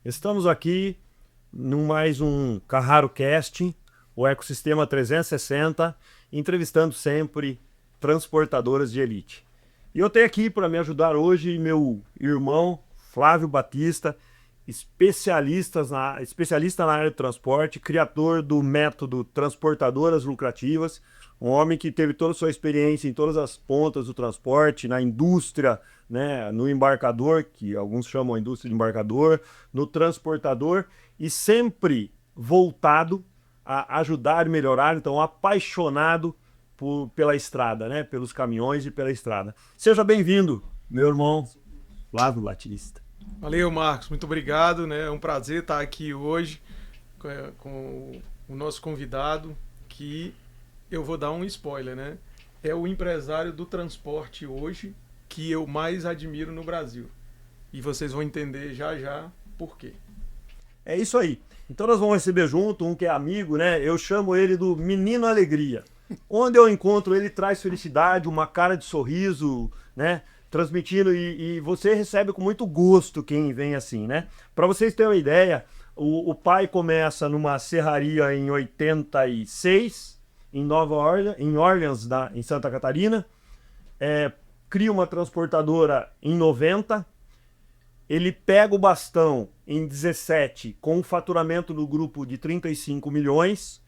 Estamos aqui no mais um Carraro Cast, o Ecossistema 360, entrevistando sempre transportadoras de elite. E eu tenho aqui para me ajudar hoje meu irmão Flávio Batista, especialista na área de transporte, criador do método Transportadoras Lucrativas, um homem que teve toda a sua experiência em todas as pontas do transporte, na indústria, né, no embarcador, que alguns chamam a indústria de embarcador, no transportador, e sempre voltado a ajudar e melhorar, então apaixonado pela estrada, né, pelos caminhões e pela estrada. Seja bem-vindo, meu irmão Flávio Batista. Valeu, Marcos. Muito obrigado, né? É um prazer estar aqui hoje com o nosso convidado, que eu vou dar um spoiler, né? É o empresário do transporte hoje que eu mais admiro no Brasil. E vocês vão entender já já por quê. É isso aí. Então nós vamos receber junto um que é amigo, né? Eu chamo ele do Menino Alegria. Onde eu encontro ele traz felicidade, uma cara de sorriso, né? Transmitindo e você recebe com muito gosto quem vem assim, né? Para vocês terem uma ideia, o pai começa numa serraria em 86, em em Orleans, em Santa Catarina, cria uma transportadora em 90, ele pega o bastão em 17 com um faturamento do grupo de 35 milhões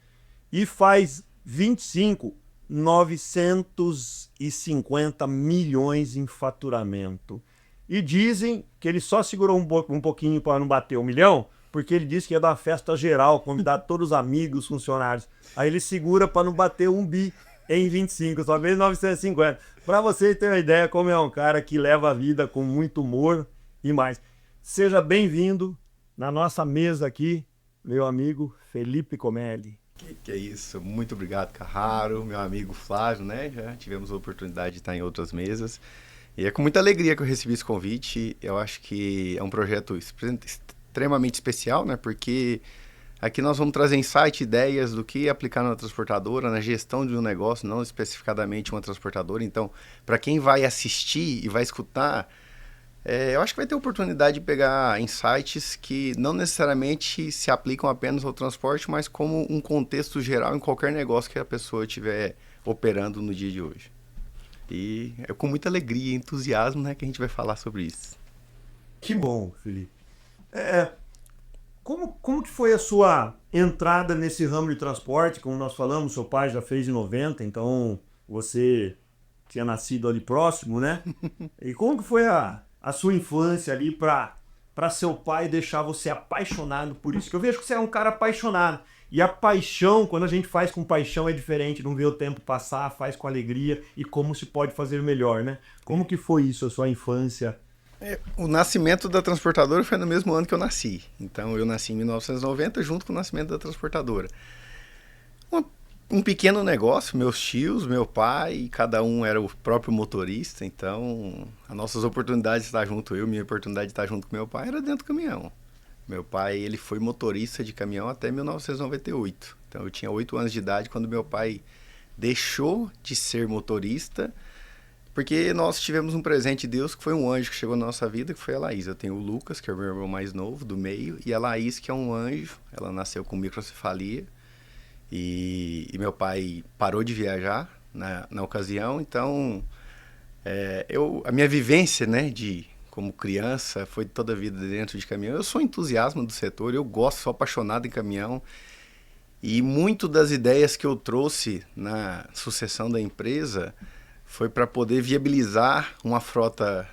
e faz 25 950 milhões em faturamento. E dizem que ele só segurou um pouquinho para não bater 1 milhão, porque ele disse que ia dar uma festa geral, convidar todos os amigos, funcionários. Aí ele segura para não bater 1 bi em 25, só mesmo 950. Para vocês terem uma ideia como é um cara que leva a vida com muito humor e mais. Seja bem-vindo na nossa mesa aqui, meu amigo Felipe Comelli. Que é isso, muito obrigado, Carraro, meu amigo Flávio, né? Já tivemos a oportunidade de estar em outras mesas. E é com muita alegria que eu recebi esse convite. Eu acho que é um projeto extremamente especial, né? Porque aqui nós vamos trazer insight, ideias do que aplicar na transportadora, na gestão de um negócio, não especificadamente uma transportadora. Então, para quem vai assistir e vai escutar, eu acho que vai ter oportunidade de pegar insights que não necessariamente se aplicam apenas ao transporte, mas como um contexto geral em qualquer negócio que a pessoa estiver operando no dia de hoje. E é com muita alegria e entusiasmo, né, que a gente vai falar sobre isso. Que bom, Felipe. Como que foi a sua entrada nesse ramo de transporte? Como nós falamos, seu pai já fez em 90, então você tinha nascido ali próximo, né? E como que foi a sua infância ali para seu pai deixar você apaixonado por isso? Que eu vejo que você é um cara apaixonado. E a paixão, quando a gente faz com paixão, é diferente. Não vê o tempo passar, faz com alegria e como se pode fazer melhor, né? Como que foi isso, a sua infância? O nascimento da transportadora foi no mesmo ano que eu nasci. Então, eu nasci em 1990 junto com o nascimento da transportadora. Um pequeno negócio, meus tios, meu pai, cada um era o próprio motorista, então as nossas oportunidades de estar junto, minha oportunidade de estar junto com meu pai era dentro do caminhão. Meu pai, ele foi motorista de caminhão até 1998, então eu tinha 8 anos de idade quando meu pai deixou de ser motorista, porque nós tivemos um presente de Deus que foi um anjo que chegou na nossa vida, que foi a Laís. Eu tenho o Lucas, que é o meu irmão mais novo, do meio, e a Laís, que é um anjo, ela nasceu com microcefalia. E meu pai parou de viajar na ocasião, então a minha vivência, né, como criança foi toda a vida dentro de caminhão. Eu sou entusiasmo do setor, eu gosto, sou apaixonado em caminhão e muito das ideias que eu trouxe na sucessão da empresa foi para poder viabilizar uma frota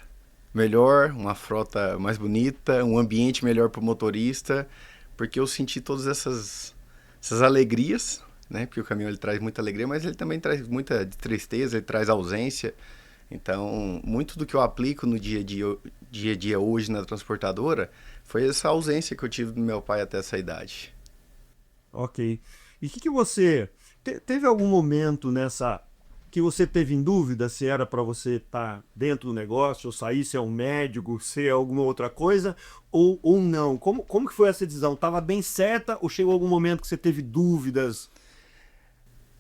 melhor, uma frota mais bonita, um ambiente melhor para o motorista, porque eu senti todas essas alegrias, né? Porque o caminhão ele traz muita alegria, mas ele também traz muita tristeza, ele traz ausência. Então, muito do que eu aplico no dia a dia hoje na transportadora foi essa ausência que eu tive do meu pai até essa idade. Ok. E o que você... Teve algum momento nessa... que você teve em dúvida se era para você estar dentro do negócio, ou sair, ser um médico, ser alguma outra coisa, ou não? Como que foi essa decisão? Estava bem certa ou chegou algum momento que você teve dúvidas?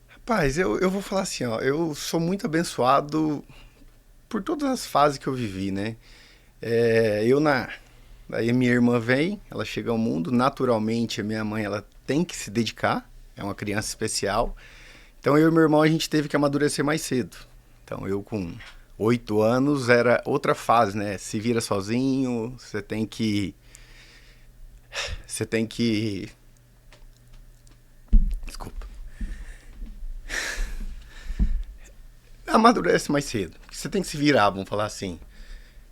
Rapaz, eu vou falar assim, ó, eu sou muito abençoado por todas as fases que eu vivi, né? Eu Daí minha irmã vem, ela chega ao mundo, naturalmente a minha mãe ela tem que se dedicar, é uma criança especial. Então eu e meu irmão a gente teve que amadurecer mais cedo. Então eu com 8 anos era outra fase, né? Se vira sozinho, você tem que desculpa. Amadurece mais cedo. Você tem que se virar, vamos falar assim.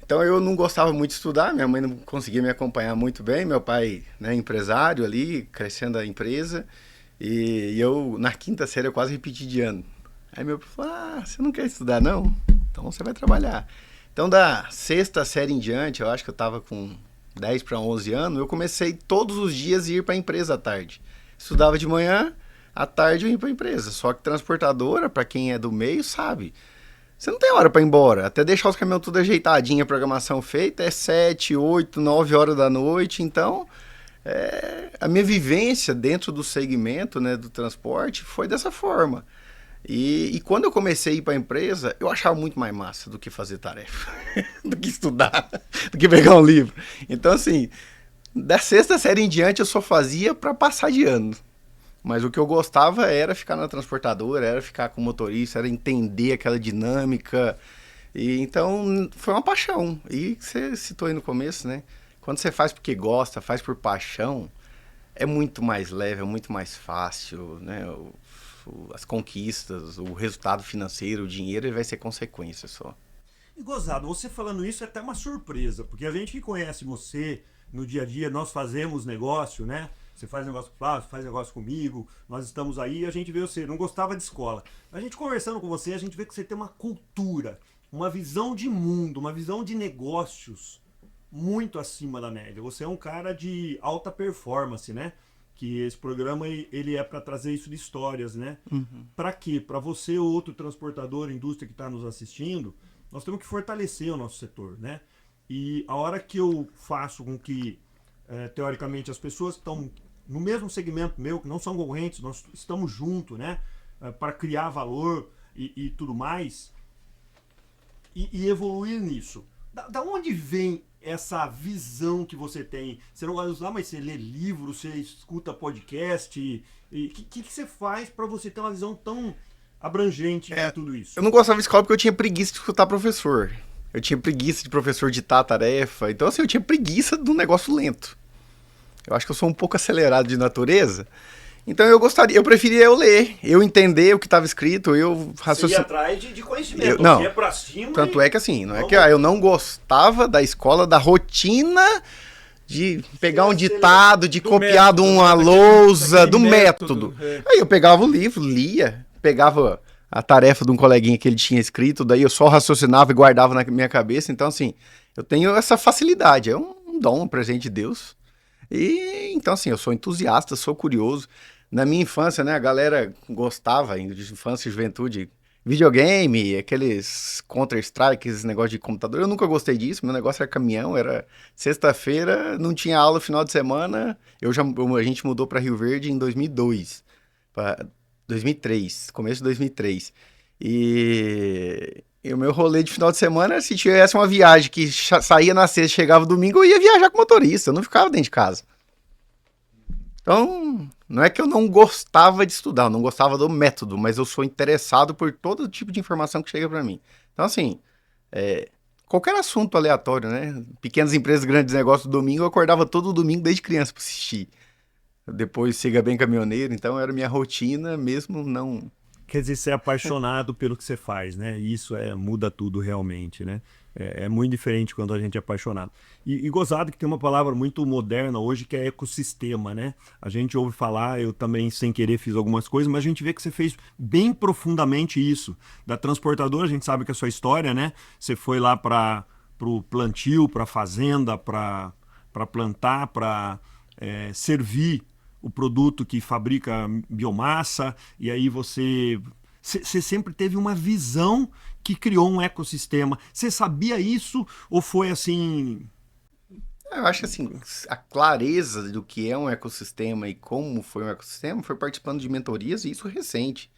Então eu não gostava muito de estudar, minha mãe não conseguia me acompanhar muito bem, meu pai, né, empresário ali, crescendo a empresa, e eu na quinta série eu quase repeti de ano. Aí meu pai falou, você não quer estudar não? Então você vai trabalhar. Então da sexta série em diante, eu acho que eu estava com 10 para 11 anos, eu comecei todos os dias a ir para a empresa à tarde. Estudava de manhã, à tarde eu ia para a empresa. Só que transportadora, para quem é do meio, sabe, você não tem hora para ir embora. Até deixar os caminhões tudo ajeitadinho, a programação feita, é 7, 8, 9 horas da noite. Então, a minha vivência dentro do segmento, né, do transporte foi dessa forma. E quando eu comecei a ir para a empresa, eu achava muito mais massa do que fazer tarefa, do que estudar, do que pegar um livro. Então, assim, da sexta série em diante eu só fazia para passar de ano. Mas o que eu gostava era ficar na transportadora, era ficar com o motorista, era entender aquela dinâmica. E então foi uma paixão. E você citou aí no começo, né? Quando você faz porque gosta, faz por paixão, é muito mais leve, é muito mais fácil, né? As conquistas, o resultado financeiro, o dinheiro, ele vai ser consequência só. E gozado, você falando isso é até uma surpresa, porque a gente que conhece você no dia a dia, nós fazemos negócio, né? Você faz negócio com o Flávio, faz negócio comigo, nós estamos aí e a gente vê você, não gostava de escola. A gente conversando com você, a gente vê que você tem uma cultura, uma visão de mundo, uma visão de negócios muito acima da média. Você é um cara de alta performance, né? Que esse programa ele é para trazer isso de histórias, né? Uhum. Para quê? Para você ou outro transportador, indústria que está nos assistindo, nós temos que fortalecer o nosso setor, né? E a hora que eu faço com que, teoricamente, as pessoas que estão no mesmo segmento meu, que não são concorrentes, nós estamos juntos, né? Para criar valor e tudo mais, e evoluir nisso. Da onde vem essa visão que você tem? Você não vai usar, mas você lê livro, você escuta podcast. O que você faz para você ter uma visão tão abrangente de tudo isso? Eu não gostava de escola porque eu tinha preguiça de escutar professor. Eu tinha preguiça de professor ditar a tarefa. Então, assim, eu tinha preguiça de um negócio lento. Eu acho que eu sou um pouco acelerado de natureza. Então eu preferia eu ler, eu entender o que estava escrito, eu raciocinar. Você ia atrás de conhecimento, não, ia pra cima. Tanto é que assim, não é que eu não gostava da escola, da rotina de pegar um ditado, de copiar de uma lousa, do método. Aí eu pegava o livro, lia, pegava a tarefa de um coleguinha que ele tinha escrito, daí eu só raciocinava e guardava na minha cabeça. Então assim, eu tenho essa facilidade, é um dom, um presente de Deus. E então assim, eu sou entusiasta, sou curioso. Na minha infância, né, a galera gostava, de infância e juventude, videogame, aqueles Counter-Strike, esses negócios de computador. Eu nunca gostei disso, meu negócio era caminhão, era sexta-feira, não tinha aula final de semana. A gente mudou para Rio Verde em 2002, para 2003, começo de 2003. E o meu rolê de final de semana, se tivesse uma viagem que saía na sexta, chegava domingo, eu ia viajar com motorista, eu não ficava dentro de casa. Então, não é que eu não gostava de estudar, eu não gostava do método, mas eu sou interessado por todo tipo de informação que chega para mim. Então, assim, qualquer assunto aleatório, né? Pequenas empresas, grandes negócios, domingo, eu acordava todo domingo desde criança para assistir. Depois, Siga Bem Caminhoneiro, então era minha rotina, mesmo não... Quer dizer, você é apaixonado pelo que você faz, né? Isso muda tudo realmente, né? É muito diferente quando a gente é apaixonado. E gozado que tem uma palavra muito moderna hoje que é ecossistema, né? A gente ouve falar, eu também sem querer fiz algumas coisas, mas a gente vê que você fez bem profundamente isso. Da transportadora, a gente sabe que é a sua história, né? Você foi lá para o plantio, para a fazenda, para plantar, para servir o produto que fabrica biomassa, e aí você sempre teve uma visão que criou um ecossistema. Você sabia isso ou foi assim... Eu acho que assim, a clareza do que é um ecossistema e como foi um ecossistema foi participando de mentorias, e isso recente,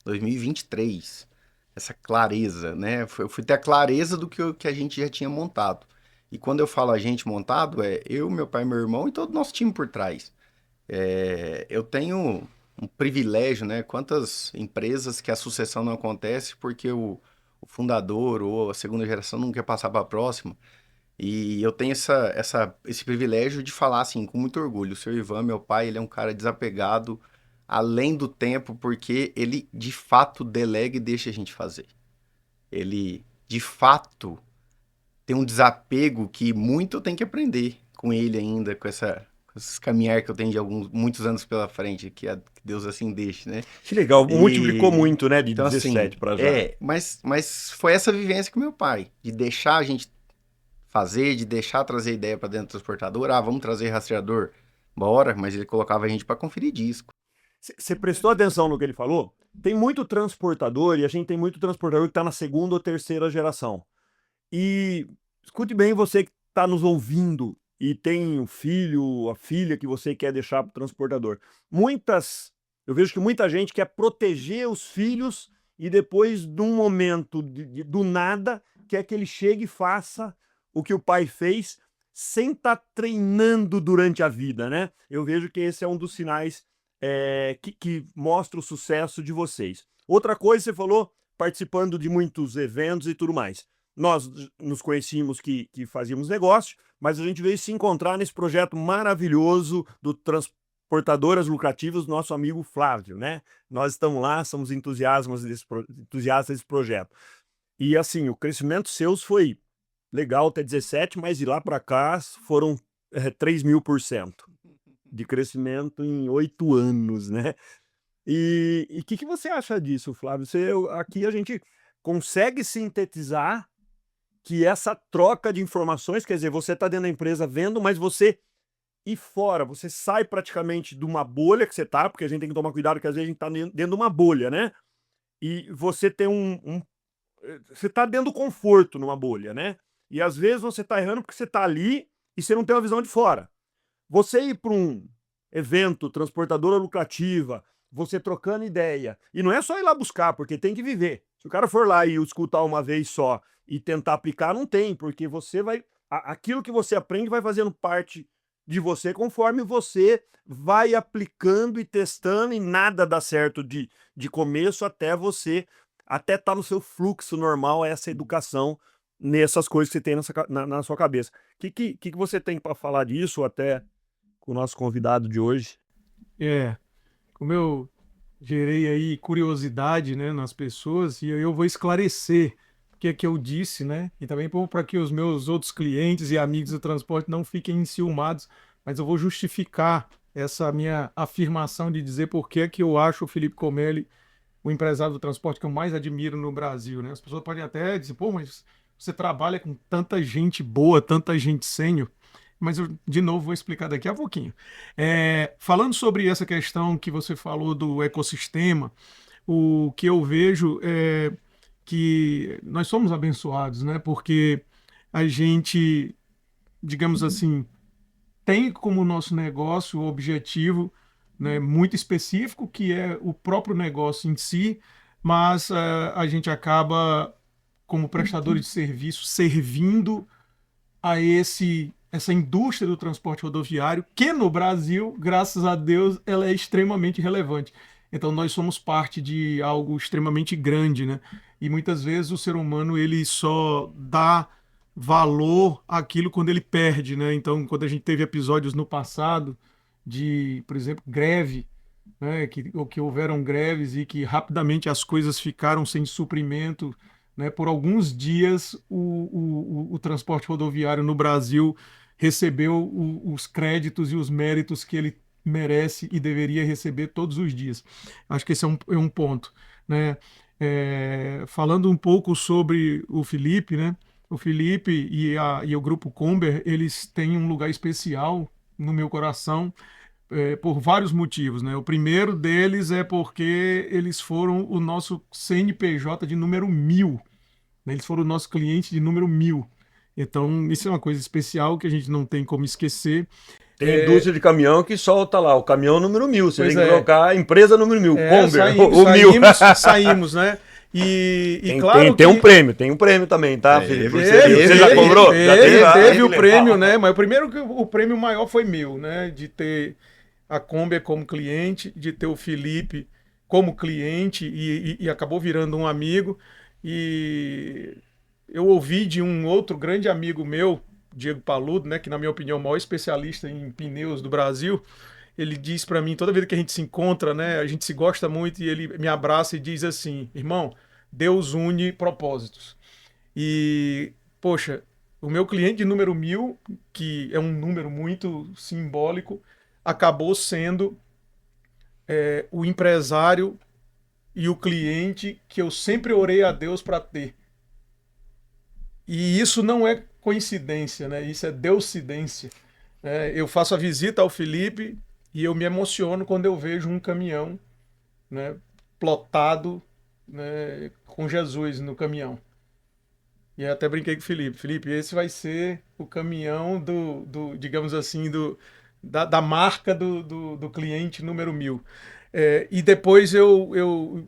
2023. Essa clareza, né? Eu fui ter a clareza do que a gente já tinha montado. E quando eu falo a gente montado, é eu, meu pai, meu irmão e todo o nosso time por trás. Eu tenho um privilégio, né? Quantas empresas que a sucessão não acontece porque o fundador ou a segunda geração não quer passar para a próxima. E eu tenho esse privilégio de falar assim, com muito orgulho. O seu Ivan, meu pai, ele é um cara desapegado além do tempo, porque ele de fato delega e deixa a gente fazer. Ele de fato tem um desapego que muito eu tenho que aprender com ele ainda, com esse caminhar que eu tenho de muitos anos pela frente, que Deus assim deixe, né? Que legal, multiplicou E, muito, né? De então, 17 assim, para já. mas foi essa vivência com meu pai, de deixar a gente fazer, de deixar trazer ideia para dentro do transportador. Ah, vamos trazer rastreador? Bora, mas ele colocava a gente para conferir disco. Você prestou atenção no que ele falou? Tem muito transportador e a gente tem muito transportador que está na segunda ou terceira geração. E escute bem, você que está nos ouvindo e tem um filho, a filha que você quer deixar para o transportador. Eu vejo que muita gente quer proteger os filhos e depois, num momento do nada, quer que ele chegue e faça o que o pai fez sem estar treinando durante a vida, né? Eu vejo que esse é um dos sinais que mostra o sucesso de vocês. Outra coisa, você falou, participando de muitos eventos e tudo mais. Nós nos conhecíamos que fazíamos negócio, mas a gente veio se encontrar nesse projeto maravilhoso do Transportadoras Lucrativas, nosso amigo Flávio, né? Nós estamos lá, somos entusiastas desse projeto. E assim, o crescimento seus foi legal até 17, mas de lá para cá foram 3.000% de crescimento em 8 anos, né? E o que você acha disso, Flávio? Aqui a gente consegue sintetizar que essa troca de informações, quer dizer, você está dentro da empresa vendo, mas você ir fora, você sai praticamente de uma bolha que você está, porque a gente tem que tomar cuidado que às vezes a gente está dentro de uma bolha, né? E você tem você está dentro do conforto numa bolha, né? E às vezes você está errando porque você está ali e você não tem uma visão de fora. Você ir para um evento, transportadora lucrativa, você trocando ideia, e não é só ir lá buscar, porque tem que viver. Se o cara for lá e escutar uma vez só e tentar aplicar, não tem, porque você vai... Aquilo que você aprende vai fazendo parte de você conforme você vai aplicando e testando, e nada dá certo de começo até você estar no seu fluxo normal, essa educação nessas coisas que você tem na sua cabeça. O que você tem para falar disso, até com o nosso convidado de hoje? Como eu gerei aí curiosidade, né, nas pessoas, e eu vou esclarecer o que é que eu disse, né, e também para que os meus outros clientes e amigos do transporte não fiquem enciumados, mas eu vou justificar essa minha afirmação de dizer por que eu acho o Felipe Comelli o empresário do transporte que eu mais admiro no Brasil, né? As pessoas podem até dizer, pô, mas você trabalha com tanta gente boa, tanta gente sênior. Mas eu, de novo, vou explicar daqui a pouquinho. Falando sobre essa questão que você falou do ecossistema, o que eu vejo é que nós somos abençoados, né? Porque a gente, digamos assim, tem como nosso negócio o objetivo, né, muito específico, que é o próprio negócio em si, mas a gente acaba, como prestador de serviço, servindo a essa indústria do transporte rodoviário, que no Brasil, graças a Deus, ela é extremamente relevante. Então nós somos parte de algo extremamente grande, né? E muitas vezes o ser humano ele só dá valor àquilo quando ele perde, né? Então quando a gente teve episódios no passado de, por exemplo, greve, né? Que houveram greves e que rapidamente as coisas ficaram sem suprimento, né? Por alguns dias o transporte rodoviário no Brasil recebeu os créditos e os méritos que ele merece e deveria receber todos os dias. Acho que esse é um ponto, né? Falando um pouco sobre o Felipe, né? O Felipe e o Grupo Comber, eles têm um lugar especial no meu coração, por vários motivos, né? O primeiro deles é porque eles foram o nosso CNPJ de número 1000. Eles foram o nosso cliente de número 1000. Então, isso é uma coisa especial que a gente não tem como esquecer. Tem indústria de caminhão que solta lá, o caminhão número 1000. Você Pois tem que colocar a empresa número 1000, Comber, saímos, o 1000. saímos, né? E claro tem um prêmio também, tá, Felipe? Você já cobrou? Teve o prêmio, né? Mas o prêmio maior foi meu, né? De ter a Kombi como cliente, de ter o Felipe como cliente e acabou virando um amigo. E eu ouvi de um outro grande amigo meu, Diego Paludo, né? Que na minha opinião é o maior especialista em pneus do Brasil. Ele diz para mim, toda vez que a gente se encontra, né, a gente se gosta muito e ele me abraça e diz assim, irmão, Deus une propósitos. E, poxa, o meu cliente de número 1000, que é um número muito simbólico, acabou sendo o empresário e o cliente que eu sempre orei a Deus para ter. E isso não é coincidência, né? Isso é deusidência. Eu faço a visita ao Felipe e eu me emociono quando eu vejo um caminhão, né, plotado, né, com Jesus no caminhão. E eu até brinquei com o Felipe. Felipe, esse vai ser o caminhão digamos assim, da marca do cliente número 1000. E depois eu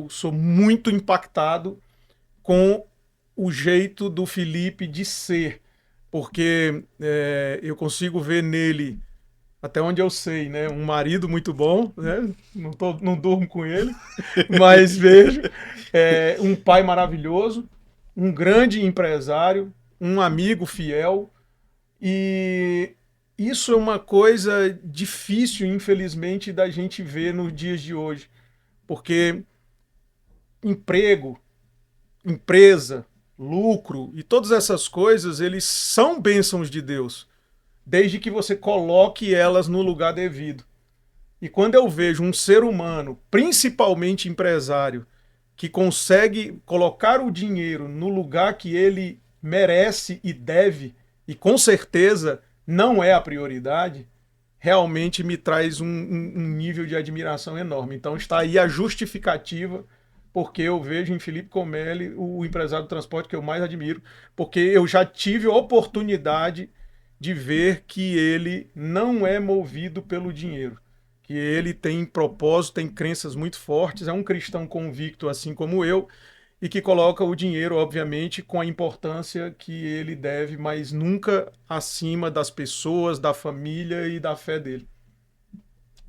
sou muito impactado com o jeito do Felipe de ser, porque eu consigo ver nele, até onde eu sei, né, um marido muito bom, né? Não durmo com ele, mas vejo um pai maravilhoso, um grande empresário, um amigo fiel, e isso é uma coisa difícil, infelizmente, da gente ver nos dias de hoje, porque emprego, empresa, lucro e todas essas coisas, eles são bênçãos de Deus, desde que você coloque elas no lugar devido. E quando eu vejo um ser humano, principalmente empresário, que consegue colocar o dinheiro no lugar que ele merece e deve, e com certeza não é a prioridade, realmente me traz um nível de admiração enorme. Então está aí a justificativa, porque eu vejo em Felipe Comelli o empresário do transporte que eu mais admiro, porque eu já tive a oportunidade de ver que ele não é movido pelo dinheiro, que ele tem propósito, tem crenças muito fortes, é um cristão convicto assim como eu, e que coloca o dinheiro, obviamente, com a importância que ele deve, mas nunca acima das pessoas, da família e da fé dele.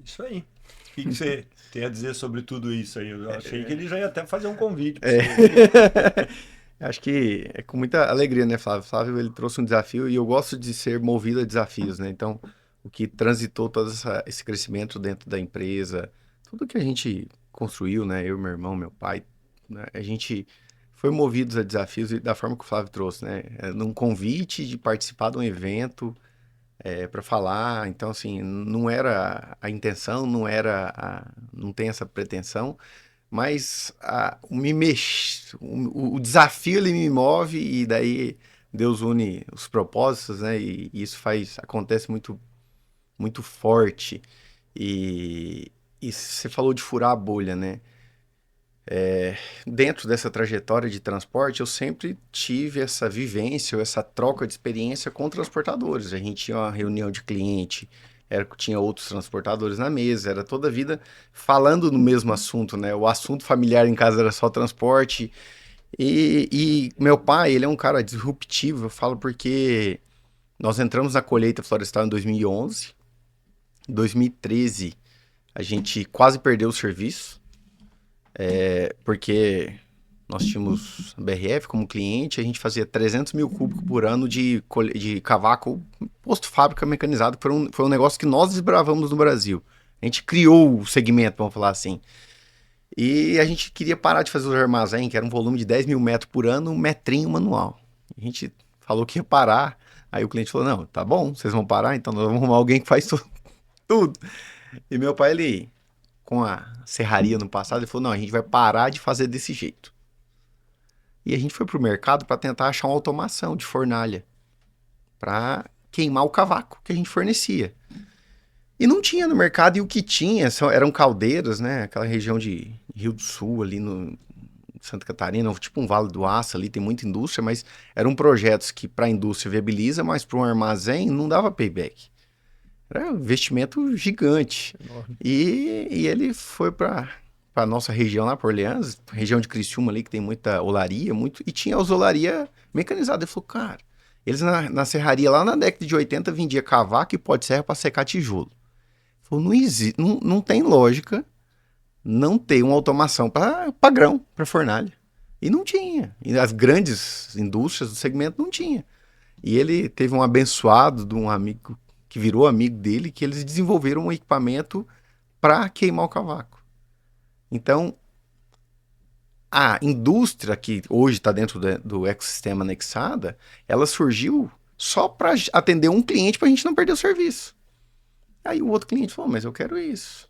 Isso aí. O que você tem a dizer sobre tudo isso aí? Eu achei que ele já ia até fazer um convite para você. Acho que é com muita alegria, né, Flávio? Flávio, ele trouxe um desafio e eu gosto de ser movido a desafios, né? Então, o que transitou todo esse crescimento dentro da empresa, tudo que a gente construiu, né? Eu, meu irmão, meu pai, né? A gente foi movidos a desafios da forma que o Flávio trouxe, né? Num convite de participar de um evento para falar. Então, assim, não era a intenção, não tem essa pretensão, mas o desafio ele me move e daí Deus une os propósitos, né? E isso acontece muito, muito forte. E você falou de furar a bolha, né? Dentro dessa trajetória de transporte, eu sempre tive essa vivência, essa troca de experiência com transportadores. A gente tinha uma reunião de cliente, tinha outros transportadores na mesa, era toda a vida falando no mesmo assunto, né? O assunto familiar em casa era só transporte. E meu pai, ele é um cara disruptivo, eu falo porque nós entramos na colheita florestal em 2011, em 2013 a gente quase perdeu o serviço, porque nós tínhamos a BRF como cliente, a gente fazia 300 mil cúbicos por ano de cavaco posto fábrica mecanizado, que foi um negócio que nós desbravamos no Brasil. A gente criou o segmento, vamos falar assim. E a gente queria parar de fazer os armazém, que era um volume de 10 mil metros por ano, um metrinho manual. A gente falou que ia parar, aí o cliente falou, não, tá bom, vocês vão parar, então nós vamos arrumar alguém que faz tudo. E meu pai, ele, com a serraria no passado, ele falou, não, a gente vai parar de fazer desse jeito. E a gente foi pro mercado para tentar achar uma automação de fornalha para queimar o cavaco que a gente fornecia. E não tinha no mercado, e o que tinha eram caldeiras, né? Aquela região de Rio do Sul, ali no Santa Catarina, tipo um Vale do Aço ali, tem muita indústria, mas eram projetos que para a indústria viabiliza, mas para um armazém não dava payback. Era um investimento gigante. E ele foi para para nossa região lá, por Orleans, região de Criciúma ali, que tem muita olaria, e tinha as olaria mecanizada. Ele falou, cara, eles na serraria lá na década de 80 vendia cavaco e pó de serra para secar tijolo. Ele falou, não existe, não tem lógica não ter uma automação para grão, para fornalha. E não tinha. E as grandes indústrias do segmento não tinha. E ele teve um abençoado de um amigo que virou amigo dele, que eles desenvolveram um equipamento para queimar o cavaco. Então, a indústria que hoje está dentro do ecossistema Nexada, ela surgiu só para atender um cliente para a gente não perder o serviço. Aí o outro cliente falou, mas eu quero isso.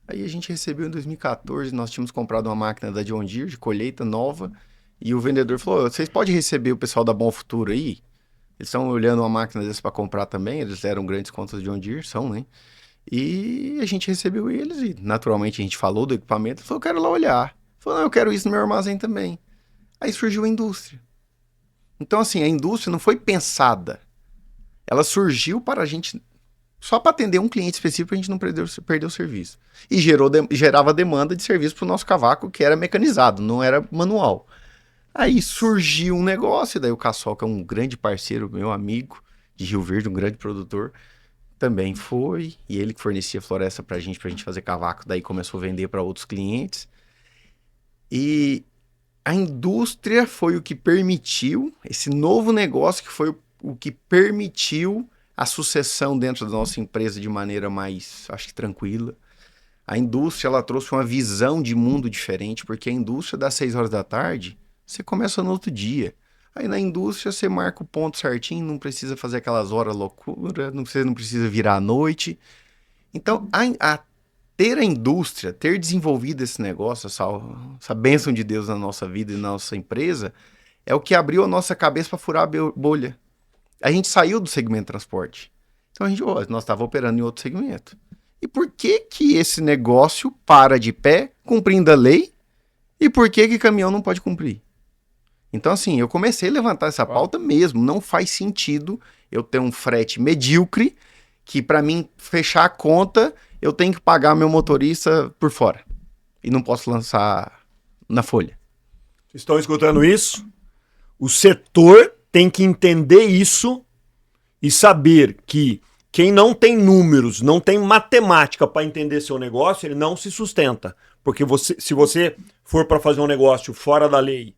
Aí a gente recebeu em 2014, nós tínhamos comprado uma máquina da John Deere de colheita nova, e o vendedor falou, vocês podem receber o pessoal da Bom Futuro aí? Eles estão olhando uma máquina dessa para comprar também, eles deram grandes contas de John Deere, né? E a gente recebeu eles e naturalmente a gente falou do equipamento, falou, eu quero lá olhar. Falou, não, eu quero isso no meu armazém também. Aí surgiu a indústria. Então assim, a indústria não foi pensada. Ela surgiu para a gente, só para atender um cliente específico, a gente não perder o serviço. E gerava demanda de serviço para o nosso cavaco, que era mecanizado, não era manual. Aí surgiu um negócio, daí o Cassol, que é um grande parceiro, meu amigo de Rio Verde, um grande produtor, também foi, e ele que fornecia floresta pra gente fazer cavaco, daí começou a vender para outros clientes. E a indústria foi o que permitiu, esse novo negócio que foi o que permitiu a sucessão dentro da nossa empresa de maneira mais, acho que tranquila. A indústria, ela trouxe uma visão de mundo diferente, porque a indústria das 6 horas da tarde, você começa no outro dia. Aí na indústria você marca o ponto certinho, não precisa fazer aquelas horas loucura, você não precisa virar à noite. Então, ter a indústria, ter desenvolvido esse negócio, essa bênção de Deus na nossa vida e na nossa empresa, é o que abriu a nossa cabeça para furar a bolha. A gente saiu do segmento de transporte. Então nós estávamos operando em outro segmento. E por que que esse negócio para de pé, cumprindo a lei, e por que que caminhão não pode cumprir? Então, assim, eu comecei a levantar essa pauta mesmo. Não faz sentido eu ter um frete medíocre que, para mim, fechar a conta, eu tenho que pagar meu motorista por fora. E não posso lançar na folha. Estão escutando isso? O setor tem que entender isso e saber que quem não tem números, não tem matemática para entender seu negócio, ele não se sustenta. Porque se você for para fazer um negócio fora da lei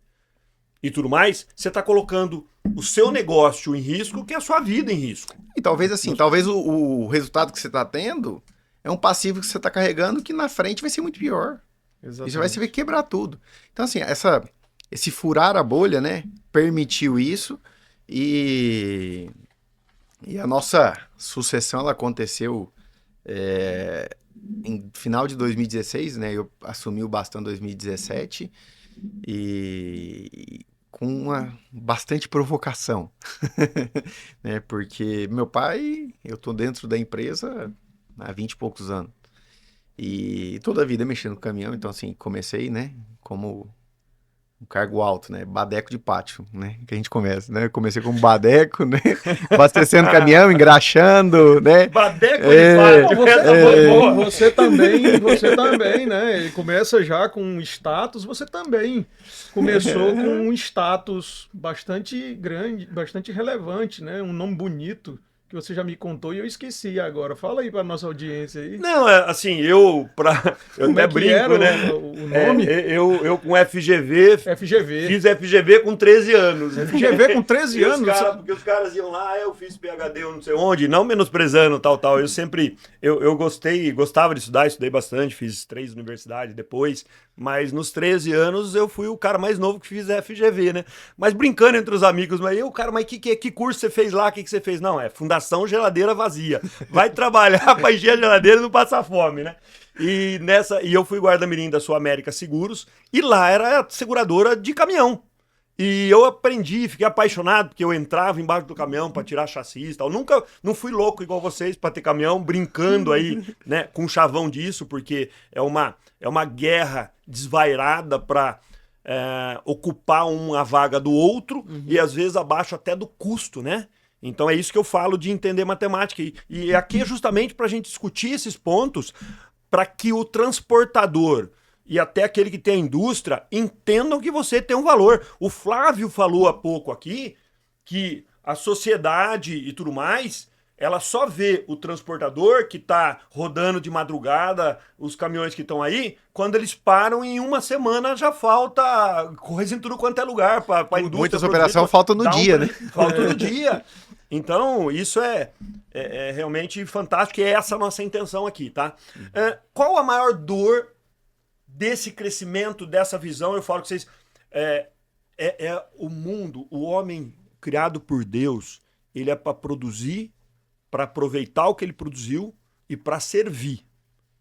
e tudo mais, você está colocando o seu negócio em risco, que é a sua vida em risco. E talvez assim, o resultado que você está tendo é um passivo que você está carregando que na frente vai ser muito pior. Exatamente. E você vai se ver quebrar tudo. Então assim, esse furar a bolha, né, permitiu isso e a nossa sucessão, ela aconteceu em final de 2016, né, eu assumi o bastão em 2017 e com bastante provocação, né? Porque meu pai, eu tô dentro da empresa há 20 e poucos anos, e toda a vida mexendo com caminhão, então assim, comecei, né, como um cargo alto, né, badeco de pátio, né, que a gente começa, né, comecei como badeco, né, abastecendo caminhão, engraxando, né. Badeco de pátio. Você também, né, ele começa já com um status, você também começou com um status bastante grande, bastante relevante, né, um nome bonito, que você já me contou e eu esqueci agora. Fala aí para nossa audiência aí. Não, assim, eu até brinco, né? O nome? Eu com FGV. Fiz FGV com 13 anos. FGV com 13 anos? Porque os caras iam lá, eu fiz PhD, eu não sei onde, não menosprezando, tal. Eu sempre, eu gostava de estudar, estudei bastante, fiz 3 universidades depois, mas nos 13 anos eu fui o cara mais novo que fiz FGV, né? Mas brincando entre os amigos, mas que curso você fez lá, o que você fez? Não, Fundação Geladeira Vazia. Vai trabalhar para encher a geladeira e não passar fome, né? E eu fui guarda-mirim da Sul América Seguros, e lá era seguradora de caminhão. E eu aprendi, fiquei apaixonado, porque eu entrava embaixo do caminhão para tirar chassi e tal. Não fui louco igual vocês para ter caminhão, brincando aí, né, com chavão disso, porque é uma guerra desvairada para ocupar uma vaga do outro, e às vezes abaixo até do custo, né? Então é isso que eu falo de entender matemática. E aqui é justamente para a gente discutir esses pontos, para que o transportador e até aquele que tem a indústria entendam que você tem um valor. O Flávio falou há pouco aqui que a sociedade e tudo mais, ela só vê o transportador que está rodando de madrugada, os caminhões que estão aí, quando eles param em uma semana já falta coisa em tudo quanto é lugar para a indústria. Muitas operações faltam no dia, né? Faltam no dia. Então, isso é realmente fantástico e é essa a nossa intenção aqui, tá? Qual a maior dor desse crescimento, dessa visão? Eu falo que vocês... o mundo, o homem criado por Deus, ele é para produzir, para aproveitar o que ele produziu e para servir,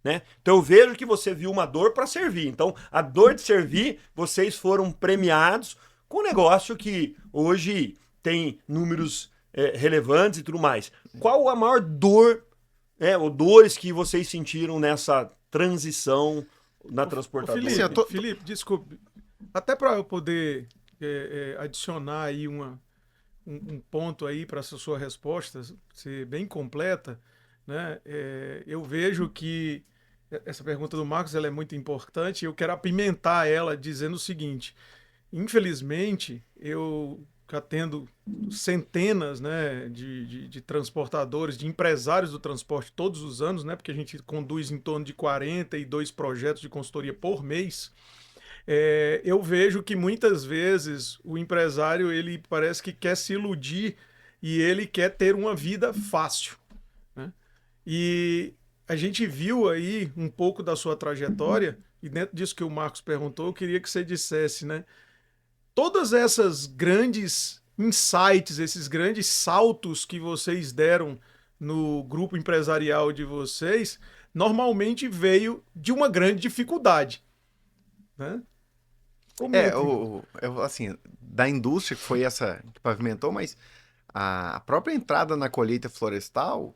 né? Então eu vejo que você viu uma dor para servir. Então a dor de servir, vocês foram premiados com um negócio que hoje tem números relevantes e tudo mais. Qual a maior dor, ou dores que vocês sentiram nessa transição na transportadora? Felipe, desculpe. Até para eu poder adicionar aí um ponto aí para essa sua resposta ser bem completa, né? Eu vejo que essa pergunta do Marcos ela é muito importante e eu quero apimentar ela dizendo o seguinte: infelizmente, eu atendo centenas, né, de transportadores, de empresários do transporte todos os anos, né, porque a gente conduz em torno de 42 projetos de consultoria por mês. Eu vejo que muitas vezes o empresário ele parece que quer se iludir e ele quer ter uma vida fácil, né? E a gente viu aí um pouco da sua trajetória e dentro disso que o Marcos perguntou, eu queria que você dissesse, né? Todas essas grandes insights, esses grandes saltos que vocês deram no grupo empresarial de vocês, normalmente veio de uma grande dificuldade, né? Assim, da indústria que foi essa que pavimentou, mas a própria entrada na colheita florestal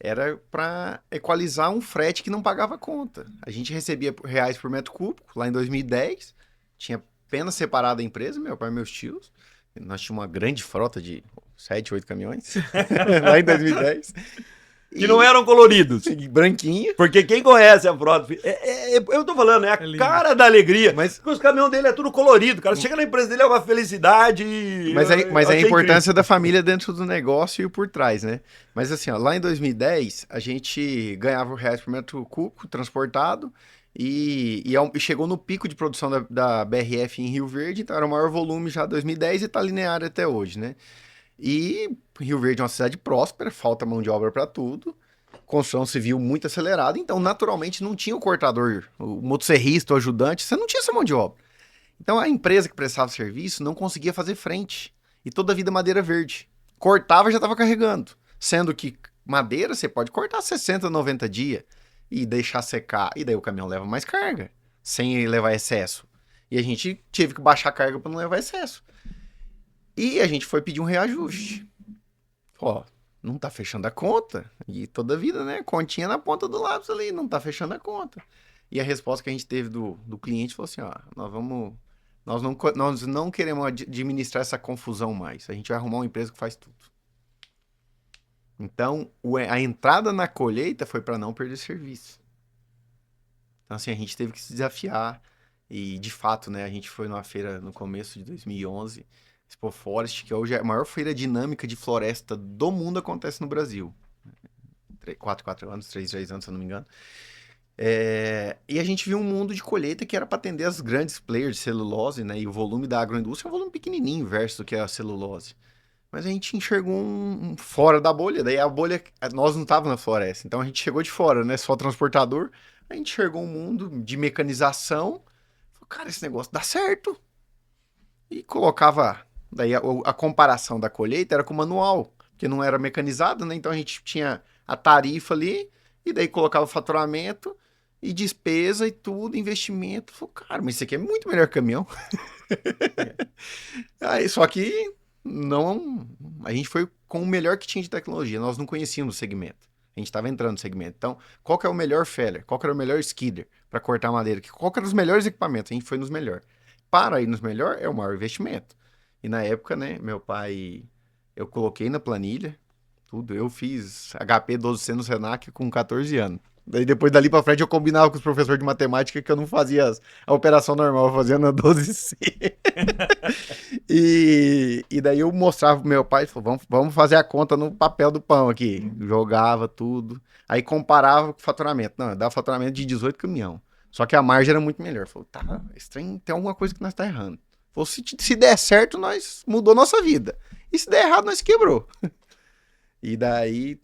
era para equalizar um frete que não pagava conta. A gente recebia reais por metro cúbico lá em 2010, tinha apenas separado a empresa, meu pai e meus tios. Nós tínhamos uma grande frota de 7, 8 caminhões lá em 2010. Que não eram coloridos. Branquinho. Porque quem conhece a frota... eu tô falando, é a cara da alegria. Mas os caminhões dele é tudo colorido, cara. Chega na empresa dele é uma felicidade. Mas é a importância da família dentro do negócio e por trás, né? Mas assim, ó, lá em 2010, a gente ganhava R$1 por metro cúbico transportado e chegou no pico de produção da BRF em Rio Verde, então era o maior volume já em 2010 e tá linear até hoje, né? E Rio Verde é uma cidade próspera, falta mão de obra para tudo, construção civil muito acelerada, então naturalmente não tinha o cortador, o motosserrista, o ajudante, você não tinha essa mão de obra. Então a empresa que prestava serviço não conseguia fazer frente, e toda a vida madeira verde. Cortava e já estava carregando, sendo que madeira você pode cortar 60, 90 dias e deixar secar, e daí o caminhão leva mais carga, sem levar excesso. E a gente teve que baixar a carga para não levar excesso. E a gente foi pedir um reajuste. Ó, não tá fechando a conta. E toda a vida, né? Continha na ponta do lápis ali, não tá fechando a conta. E a resposta que a gente teve do cliente foi assim, ó, nós não queremos administrar essa confusão mais. A gente vai arrumar uma empresa que faz tudo. Então, a entrada na colheita foi para não perder serviço. Então, assim, a gente teve que se desafiar. E, de fato, né, a gente foi numa feira no começo de 2011, Expo Forest, que hoje é a maior feira dinâmica de floresta do mundo, acontece no Brasil. 4 anos, 3 anos, se eu não me engano. E a gente viu um mundo de colheita que era para atender as grandes players de celulose, né? E o volume da agroindústria é um volume pequenininho versus do que é a celulose. Mas a gente enxergou um fora da bolha. Daí a bolha, nós não estávamos na floresta. Então a gente chegou de fora, né? Só transportador. A gente enxergou um mundo de mecanização. Falei, cara, esse negócio dá certo. E colocava... Daí a comparação da colheita era com o manual, porque não era mecanizado, né? Então a gente tinha a tarifa ali, e daí colocava o faturamento, e despesa e tudo, investimento. Falei, cara, mas isso aqui é muito melhor que caminhão. Aí, só que não, a gente foi com o melhor que tinha de tecnologia, nós não conhecíamos o segmento. A gente estava entrando no segmento. Então, qual que é o melhor feller? Qual que era o melhor skidder para cortar madeira? Qual que eram os melhores equipamentos? A gente foi nos melhores. Para ir nos melhores, é o maior investimento. E na época, né, meu pai, eu coloquei na planilha, tudo. Eu fiz HP 12C no Senac com 14 anos. Daí depois dali pra frente eu combinava com os professores de matemática que eu não fazia a operação normal, eu fazia na 12C. E daí eu mostrava pro meu pai, falou, vamos fazer a conta no papel do pão aqui. Jogava tudo. Aí comparava com o faturamento. Não, dava faturamento de 18 caminhão. Só que a margem era muito melhor. Falou, tá, estranho, tem alguma coisa que nós tá errando. Falou, se der certo, nós mudou nossa vida. E se der errado, nós quebrou. E daí,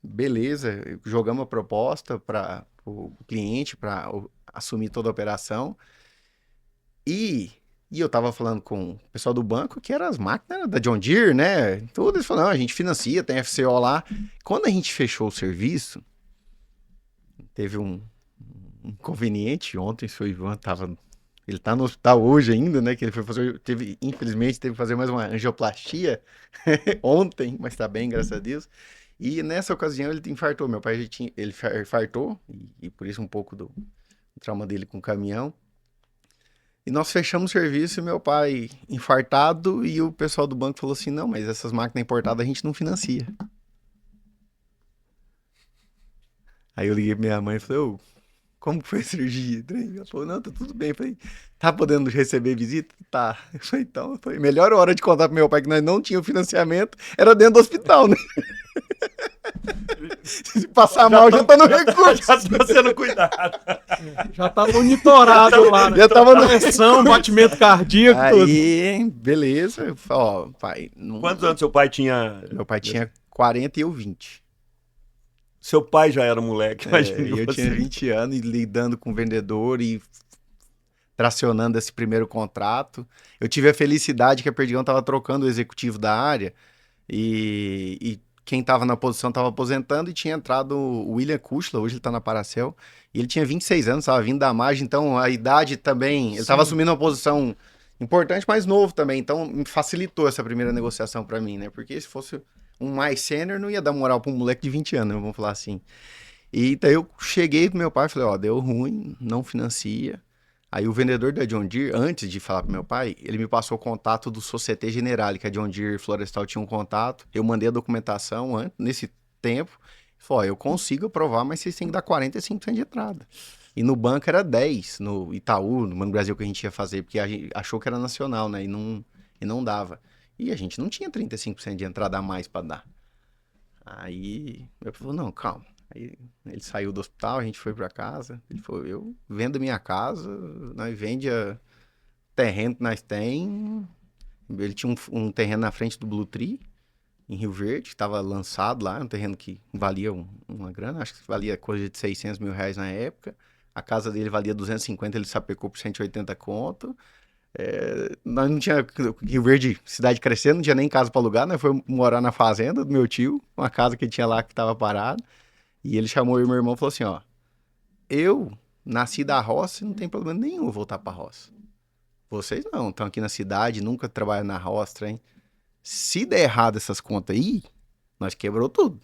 beleza, jogamos a proposta para o cliente, para assumir toda a operação. E eu tava falando com o pessoal do banco, que eram as máquinas da John Deere, né? Tudo, eles falaram, não, a gente financia, tem FCO lá. Quando a gente fechou o serviço, teve um inconveniente. Ontem, o Ivan tava... Ele tá no hospital hoje ainda, né? Que ele foi fazer... Infelizmente, teve que fazer mais uma angioplastia ontem, mas tá bem, graças a Deus. E nessa ocasião ele infartou. Meu pai ele infartou, e por isso um pouco do trauma dele com o caminhão. E nós fechamos o serviço e meu pai infartado, e o pessoal do banco falou assim, não, mas essas máquinas importadas a gente não financia. Aí eu liguei pra minha mãe e falei, ô, como que foi a cirurgia? Ela falou, não, tá tudo bem. Eu falei, tá podendo receber visita? Tá. Eu falei, então, foi a melhor hora de contar pro meu pai que nós não tínhamos financiamento, era dentro do hospital, né? Se passar mal, já tá no recurso. Já tá sendo cuidado. Já tá monitorado lá, né? Já tava no... pressão, batimento cardíaco, tudo. Aí, beleza. Ó, pai... Quantos anos seu pai tinha? Meu pai tinha 40 e eu 20. Seu pai já era moleque, imagina Eu você. tinha 20 anos e lidando com vendedor e tracionando esse primeiro contrato. Eu tive a felicidade que a Perdigão estava trocando o executivo da área e quem estava na posição estava aposentando e tinha entrado o William Kuchla, hoje ele está na Paracel, e ele tinha 26 anos, estava vindo da margem, então a idade também, ele estava assumindo uma posição importante, mas novo também, então me facilitou essa primeira negociação para mim, né? Porque se fosse um mais sênior, não ia dar moral para um moleque de 20 anos, né? Vamos falar assim. E daí eu cheguei pro meu pai e falei, ó, deu ruim, não financia. Aí o vendedor da John Deere, antes de falar pro meu pai, ele me passou o contato do Société Générale, que a John Deere Florestal tinha um contato. Eu mandei a documentação nesse tempo. Ele falou, ó, eu consigo aprovar, mas vocês têm que dar 45% de entrada. E no banco era 10%, no Itaú, no Banco Brasil que a gente ia fazer, porque a gente achou que era nacional, né? E não dava. E a gente não tinha 35% de entrada a mais para dar. Aí eu falei, não, calma. Aí ele saiu do hospital, a gente foi para casa. Ele falou, eu vendo a minha casa, nós vende a terreno que nós tem. Ele tinha um terreno na frente do Blue Tree, em Rio Verde, que estava lançado lá, um terreno que valia uma grana, acho que valia coisa de 600 mil reais na época. A casa dele valia 250, ele sapecou por 180 conto. Nós não tinha Rio Verde, cidade crescendo, não tinha nem casa para alugar, né? Foi morar na fazenda do meu tio, uma casa que ele tinha lá que estava parada. E ele chamou eu e meu irmão e falou assim, ó, eu nasci da roça e não tem problema nenhum voltar pra roça. Vocês não, estão aqui na cidade, nunca trabalham na roça, hein? Se der errado essas contas aí, nós quebrou tudo.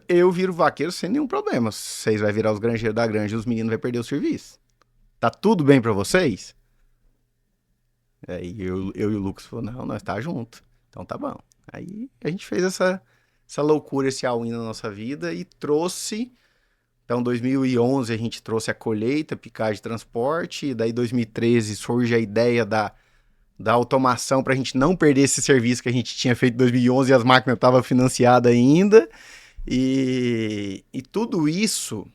Eu viro vaqueiro sem nenhum problema. Vocês vão virar os granjeiros da granja e os meninos vão perder o serviço. Tá tudo bem pra vocês? Aí eu e o Lucas falou, não, nós tá junto. Então tá bom. Aí a gente fez essa loucura, esse all-in na nossa vida e trouxe... Então, em 2011, a gente trouxe a colheita, picagem de transporte. E daí, em 2013, surge a ideia da automação para a gente não perder esse serviço que a gente tinha feito em 2011 e as máquinas estavam financiadas ainda. E tudo isso,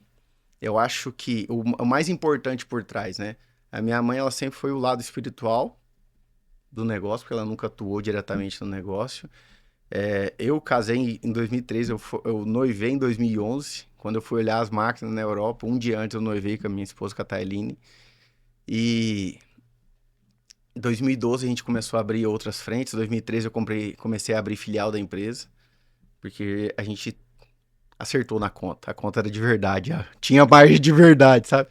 eu acho que o mais importante por trás, né? A minha mãe, ela sempre foi o lado espiritual do negócio, porque ela nunca atuou diretamente no negócio. Eu casei em 2013, eu noivei em 2011, quando eu fui olhar as máquinas na Europa. Um dia antes eu noivei com a minha esposa, com a Tailine. E em 2012 a gente começou a abrir outras frentes. Em 2013 eu comecei a abrir filial da empresa, porque a gente acertou na conta. A conta era de verdade, tinha margem de verdade, sabe?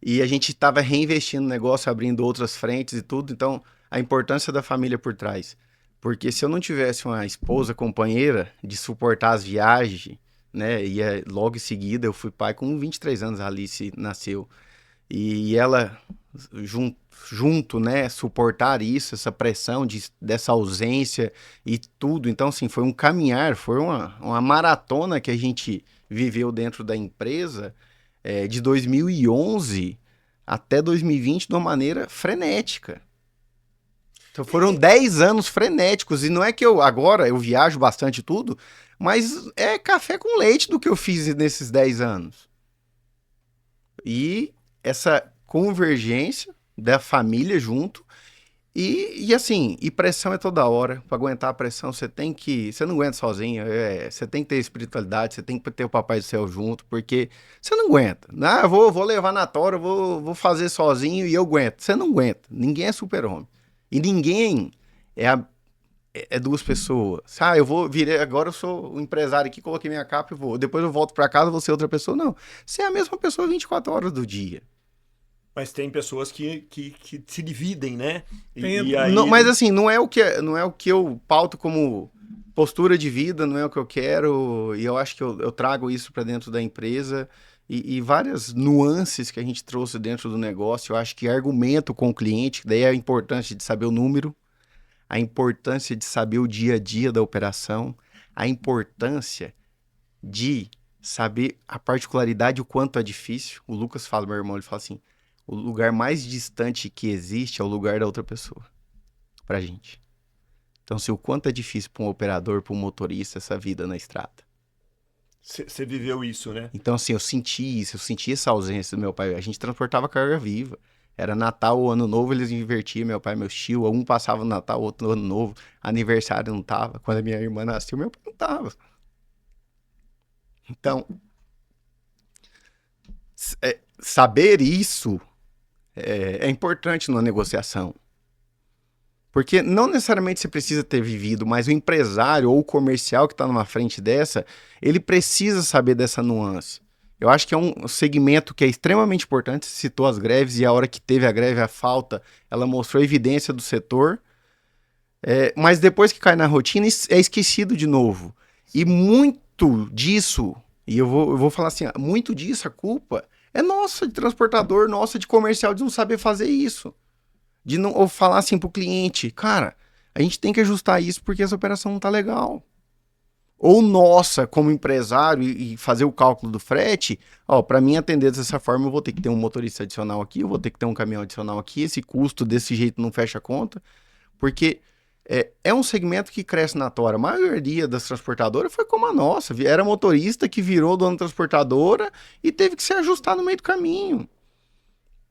E a gente estava reinvestindo no negócio, abrindo outras frentes e tudo. Então, a importância da família por trás. Porque se eu não tivesse uma esposa companheira de suportar as viagens, né? E logo em seguida eu fui pai com 23 anos, a Alice nasceu. E ela, junto, né? Suportar isso, essa pressão dessa ausência e tudo. Então, assim, foi um caminhar, foi uma maratona que a gente viveu dentro da empresa de 2011 até 2020 de uma maneira frenética. Então foram 10 anos frenéticos, e não é que agora eu viajo bastante e tudo, mas é café com leite do que eu fiz nesses 10 anos. E essa convergência da família junto, e assim, e pressão é toda hora. Para aguentar a pressão, você não aguenta sozinho, você tem que ter espiritualidade, você tem que ter o Papai do Céu junto, porque você não aguenta. Ah, vou levar na tora, vou fazer sozinho e eu aguento. Você não aguenta, ninguém é super-homem. E ninguém é duas pessoas. Ah, agora eu sou um empresário aqui, coloquei minha capa e vou. Depois eu volto para casa, vou ser outra pessoa. Não, você é a mesma pessoa 24 horas do dia. Mas tem pessoas que se dividem, né? E aí... Não, mas assim, não é o que eu pauto como postura de vida, não é o que eu quero, e eu acho que eu trago isso para dentro da empresa, e várias nuances que a gente trouxe dentro do negócio. Eu acho que argumento com o cliente, daí a importância de saber o número, a importância de saber o dia a dia da operação, a importância de saber a particularidade, o quanto é difícil. O Lucas fala, meu irmão, ele fala assim: o lugar mais distante que existe é o lugar da outra pessoa, pra gente. Então, o quanto é difícil para um operador, para um motorista, essa vida na estrada. Você viveu isso, né? Então, assim, eu senti essa ausência do meu pai. A gente transportava carga viva. Era Natal ou Ano Novo, eles invertiam, meu pai e meu tio. Um passava o Natal, outro no Ano Novo. Aniversário não tava. Quando a minha irmã nasceu, meu pai não tava. Então, saber isso é importante numa negociação. Porque não necessariamente você precisa ter vivido, mas o empresário ou o comercial que está numa frente dessa, ele precisa saber dessa nuance. Eu acho que é um segmento que é extremamente importante. Você citou as greves, e a hora que teve a greve, a falta, ela mostrou a evidência do setor. Mas depois que cai na rotina, é esquecido de novo. E muito disso, e eu vou falar assim, muito disso, a culpa é nossa de transportador, nossa de comercial, de não saber fazer isso. De não, ou falar assim pro cliente: cara, a gente tem que ajustar isso porque essa operação não tá legal. Ou nossa, como empresário, e fazer o cálculo do frete, para mim atender dessa forma, eu vou ter que ter um motorista adicional aqui, eu vou ter que ter um caminhão adicional aqui, esse custo desse jeito não fecha a conta, porque é um segmento que cresce na tora. A maioria das transportadoras foi como a nossa, era motorista que virou dono da transportadora e teve que se ajustar no meio do caminho.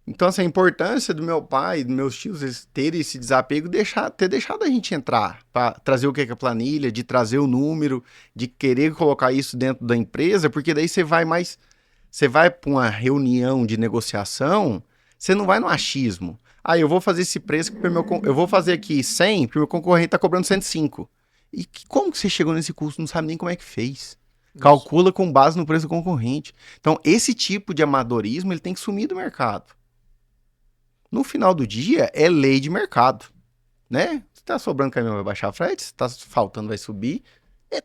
Então, assim, a importância do meu pai e dos meus tios, eles terem esse desapego, ter deixado a gente entrar, para trazer o que é a planilha, de trazer o número, de querer colocar isso dentro da empresa, porque daí você vai para uma reunião de negociação, você não vai no achismo. Eu vou fazer esse preço, eu vou fazer aqui 100, porque o meu concorrente está cobrando 105. E como que você chegou nesse custo? Não sabe nem como é que fez. Calcula com base no preço do concorrente. Então, esse tipo de amadorismo, ele tem que sumir do mercado. No final do dia, é lei de mercado, né? Se tá sobrando caminhão, vai baixar a frete, se tá faltando, vai subir.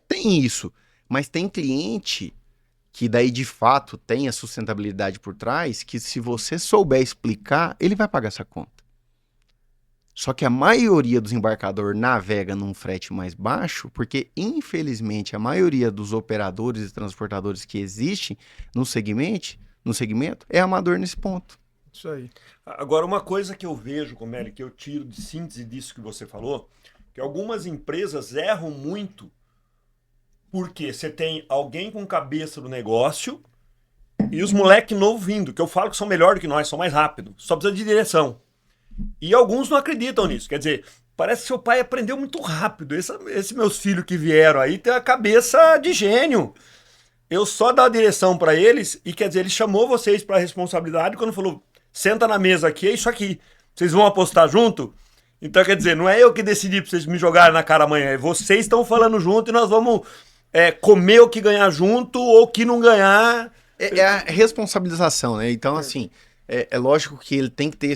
Tem isso. Mas tem cliente que daí, de fato, tem a sustentabilidade por trás, que se você souber explicar, ele vai pagar essa conta. Só que a maioria dos embarcadores navega num frete mais baixo, porque, infelizmente, a maioria dos operadores e transportadores que existem no segmento é amador nesse ponto. Isso aí. Agora, uma coisa que eu vejo, Comelli, que eu tiro de síntese disso que você falou, que algumas empresas erram muito porque você tem alguém com cabeça do negócio e os moleques novos vindo, que eu falo que são melhores do que nós, são mais rápidos, só precisa de direção. E alguns não acreditam nisso, quer dizer, parece que seu pai aprendeu muito rápido. Esses meus filhos que vieram aí têm a cabeça de gênio. Eu só dar a direção para eles e, quer dizer, ele chamou vocês para a responsabilidade quando falou: senta na mesa aqui, é isso aqui. Vocês vão apostar junto? Então, quer dizer, não é eu que decidi pra vocês me jogarem na cara amanhã. É vocês estão falando junto e nós vamos comer o que ganhar junto ou o que não ganhar. É a responsabilização, né? Então, assim, é lógico que ele tem que ter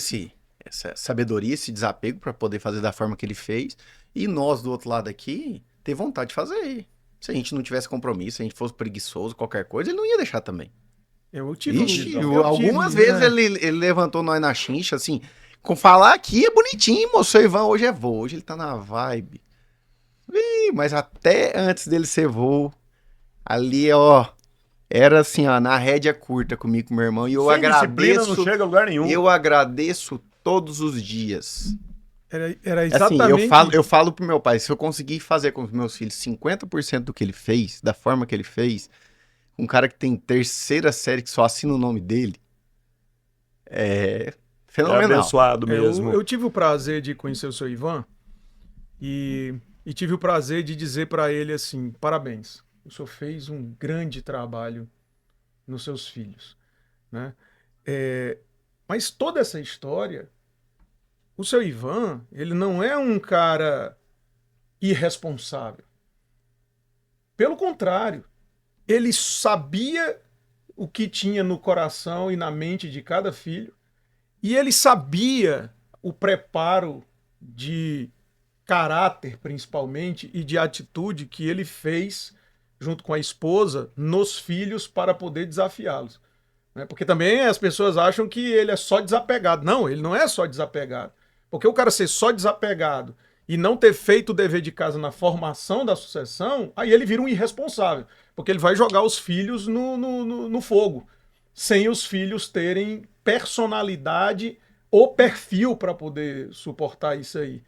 essa sabedoria, esse desapego para poder fazer da forma que ele fez. E nós, do outro lado aqui, ter vontade de fazer. Se a gente não tivesse compromisso, se a gente fosse preguiçoso, qualquer coisa, ele não ia deixar também. Algumas vezes ele levantou nós na chincha, assim, com falar aqui é bonitinho, moço, seu Ivan hoje é voo, hoje ele tá na vibe. Mas até antes dele ser voo, ali, era assim, ó, na rédea curta comigo e com meu irmão, e eu Sem disciplina agradeço, não chega a lugar nenhum. eu agradeço todos os dias. Era Assim, exatamente... eu falo pro meu pai, se eu conseguir fazer com os meus filhos 50% do que ele fez, da forma que ele fez, um cara que tem 3ª série que só assina o nome dele, é É fenomenal. abençoado mesmo. Eu tive o prazer de conhecer o seu Ivan e tive o prazer de dizer para ele assim, parabéns, o senhor fez um grande trabalho nos seus filhos, né? Mas toda essa história, o seu Ivan, ele não é um cara irresponsável. Pelo contrário, ele sabia o que tinha no coração e na mente de cada filho, e ele sabia o preparo de caráter, principalmente, e de atitude que ele fez junto com a esposa nos filhos para poder desafiá-los. Né? Porque também as pessoas acham que ele é só desapegado. Não, ele não é só desapegado. Porque o cara ser só desapegado e não ter feito o dever de casa na formação da sucessão, aí ele vira um irresponsável. Porque ele vai jogar os filhos no fogo, sem os filhos terem personalidade ou perfil para poder suportar isso aí.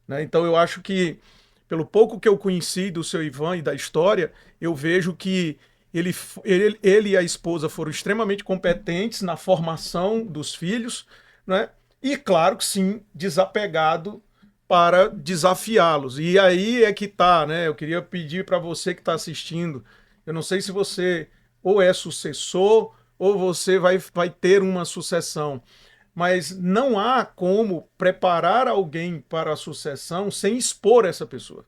Né? Então eu acho que, pelo pouco que eu conheci do seu Ivan e da história, eu vejo que ele e a esposa foram extremamente competentes na formação dos filhos, né? E claro que sim, desapegado para desafiá-los. E aí é que tá, né? Eu queria pedir para você que está assistindo, eu não sei se você ou é sucessor ou você vai ter uma sucessão, mas não há como preparar alguém para a sucessão sem expor essa pessoa.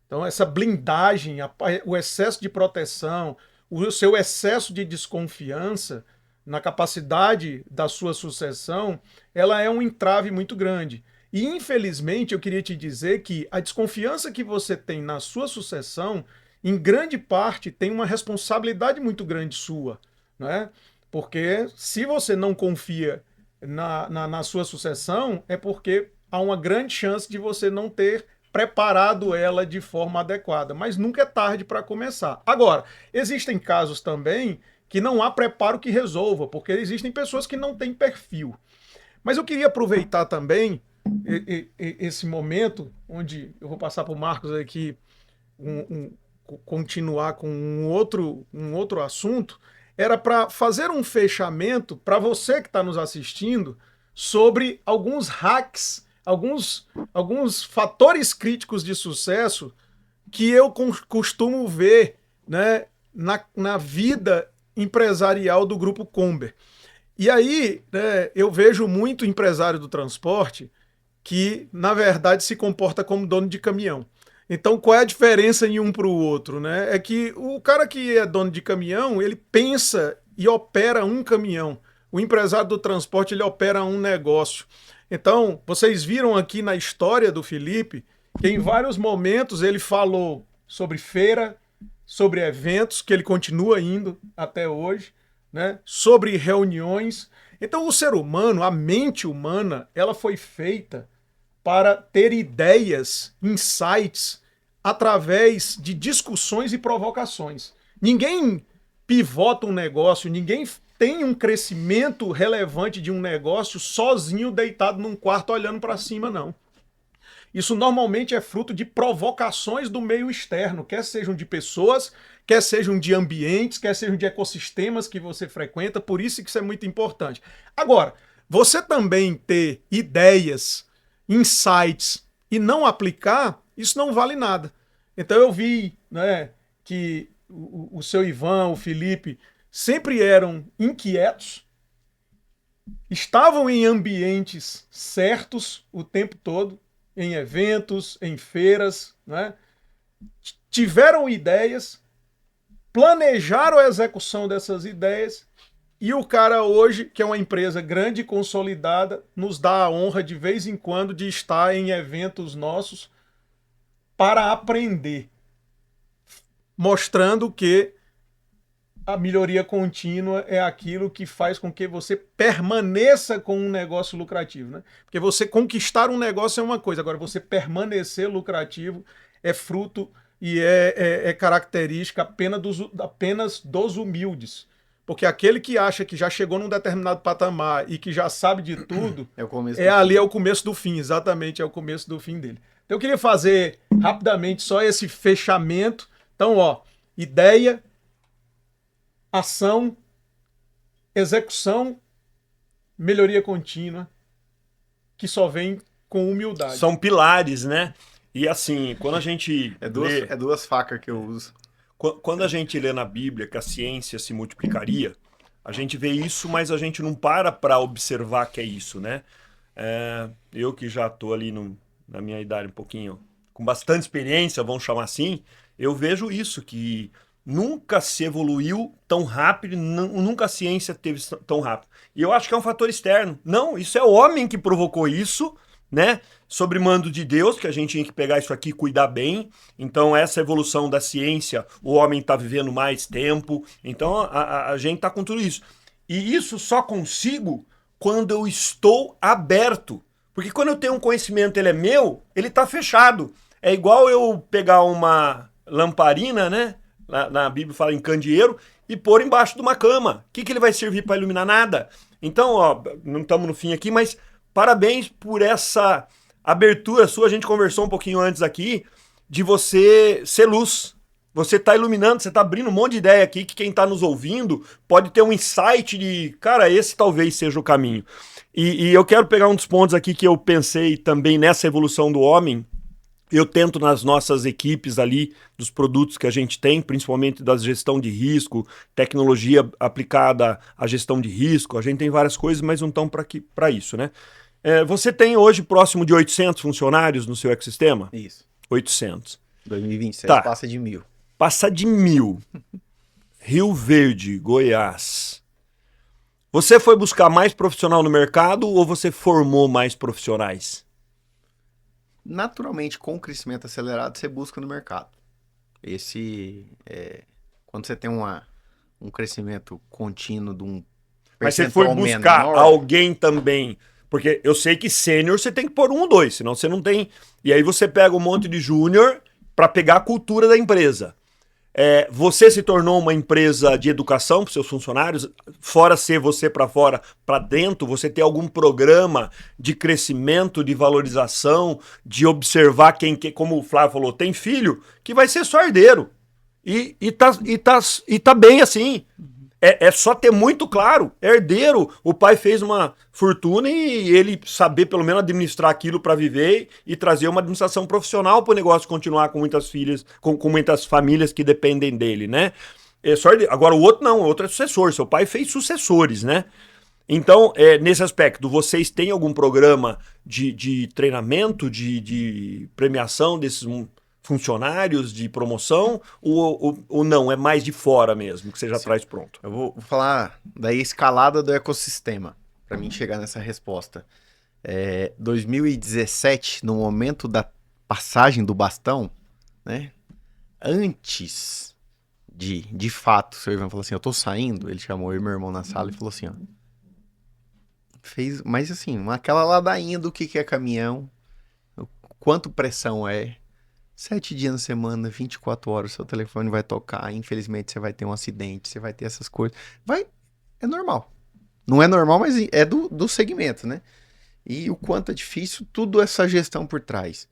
Então essa blindagem, o excesso de proteção, o seu excesso de desconfiança na capacidade da sua sucessão, ela é um entrave muito grande. E, infelizmente, eu queria te dizer que a desconfiança que você tem na sua sucessão, em grande parte, tem uma responsabilidade muito grande sua, né? Porque se você não confia na sua sucessão, é porque há uma grande chance de você não ter preparado ela de forma adequada. Mas nunca é tarde para começar. Agora, existem casos também que não há preparo que resolva, porque existem pessoas que não têm perfil. Mas eu queria aproveitar também esse momento, onde eu vou passar para o Marcos aqui continuar com um outro assunto, era para fazer um fechamento para você que está nos assistindo sobre alguns hacks, alguns fatores críticos de sucesso que eu costumo ver, né, na vida empresarial do Grupo Comber. E aí, né, eu vejo muito empresário do transporte que, na verdade, se comporta como dono de caminhão. Então, qual é a diferença em um para o outro? Né? É que o cara que é dono de caminhão, ele pensa e opera um caminhão. O empresário do transporte, ele opera um negócio. Então, vocês viram aqui na história do Felipe que em vários momentos ele falou sobre feira, sobre eventos, que ele continua indo até hoje, né? Sobre reuniões. Então, o ser humano, a mente humana, ela foi feita para ter ideias, insights, através de discussões e provocações. Ninguém pivota um negócio, ninguém tem um crescimento relevante de um negócio sozinho, deitado num quarto, olhando para cima, não. Isso normalmente é fruto de provocações do meio externo, quer sejam de pessoas, quer sejam de ambientes, quer sejam de ecossistemas que você frequenta, por isso que isso é muito importante. Agora, você também ter ideias, insights e não aplicar, isso não vale nada. Então eu vi, né, que o seu Ivan, o Felipe, sempre eram inquietos, estavam em ambientes certos o tempo todo, em eventos, em feiras, né? Tiveram ideias, planejaram a execução dessas ideias, e o cara hoje, que é uma empresa grande e consolidada, nos dá a honra de vez em quando de estar em eventos nossos para aprender, mostrando que a melhoria contínua é aquilo que faz com que você permaneça com um negócio lucrativo, né? Porque você conquistar um negócio é uma coisa, agora você permanecer lucrativo é fruto e é característica apenas dos humildes. Porque aquele que acha que já chegou num determinado patamar e que já sabe de tudo, É o começo ali é o começo do fim, exatamente, é o começo do fim dele. Então eu queria fazer rapidamente só esse fechamento. Então, ó, ideia, ação, execução, melhoria contínua, que só vem com humildade. São pilares, né? E assim, quando a gente É duas facas que eu uso. Quando a gente lê na Bíblia que a ciência se multiplicaria, a gente vê isso, mas a gente não para observar que é isso, né? Eu que já estou ali na minha idade um pouquinho, com bastante experiência, vamos chamar assim, eu vejo isso, que nunca se evoluiu tão rápido, nunca a ciência teve tão rápido. E eu acho que é um fator externo. Não, isso é o homem que provocou isso, né? Sobre mando de Deus, que a gente tinha que pegar isso aqui e cuidar bem. Então, essa evolução da ciência, o homem está vivendo mais tempo. Então, a gente está com tudo isso. E isso só consigo quando eu estou aberto. Porque quando eu tenho um conhecimento, ele é meu, ele está fechado. É igual eu pegar uma lamparina, né? Na Bíblia fala em candeeiro, e pôr embaixo de uma cama. O que ele vai servir para iluminar? Nada. Então, ó, não estamos no fim aqui, mas parabéns por essa abertura sua. A gente conversou um pouquinho antes aqui de você ser luz. Você está iluminando, você está abrindo um monte de ideia aqui que quem está nos ouvindo pode ter um insight de, cara, esse talvez seja o caminho. E eu quero pegar um dos pontos aqui que eu pensei também nessa evolução do homem. Eu tento nas nossas equipes ali, dos produtos que a gente tem, principalmente da gestão de risco, tecnologia aplicada à gestão de risco, a gente tem várias coisas, mas não estão para isso, né? Você tem hoje próximo de 800 funcionários no seu ecossistema? Isso. 800. 2027 Tá. passa de 1.000. Passa de 1.000. Rio Verde, Goiás. Você foi buscar mais profissional no mercado ou você formou mais profissionais? Naturalmente, com o crescimento acelerado, você busca no mercado. Quando você tem um crescimento contínuo de um Mas você foi percentual buscar menor, alguém também. Porque eu sei que sênior você tem que pôr 1 ou 2, senão você não tem. E aí você pega um monte de júnior para pegar a cultura da empresa. Você se tornou uma empresa de educação para seus funcionários, fora ser você para fora, para dentro, você tem algum programa de crescimento, de valorização, de observar quem, como o Flávio falou, tem filho que vai ser só herdeiro. E tá bem assim. É só ter muito claro, herdeiro, o pai fez uma fortuna e ele saber pelo menos administrar aquilo para viver e trazer uma administração profissional para o negócio continuar com muitas filhas, com muitas famílias que dependem dele, né? Agora o outro não, o outro é sucessor, seu pai fez sucessores, né? Então, nesse aspecto, vocês têm algum programa de treinamento, de premiação desses funcionários, de promoção, ou não, é mais de fora mesmo, que você já traz pronto? Eu vou falar da escalada do ecossistema, para mim chegar nessa resposta. 2017, no momento da passagem do bastão, né? Antes de fato, o seu Ivan falou assim, eu tô saindo, ele chamou eu e meu irmão na sala e falou assim, ó, mas assim, aquela ladainha do que é caminhão, quanto pressão 7 dias na semana, 24 horas, seu telefone vai tocar, infelizmente você vai ter um acidente, você vai ter essas coisas. É normal. Não é normal, mas é do segmento, né? E o quanto é difícil, tudo essa gestão por trás.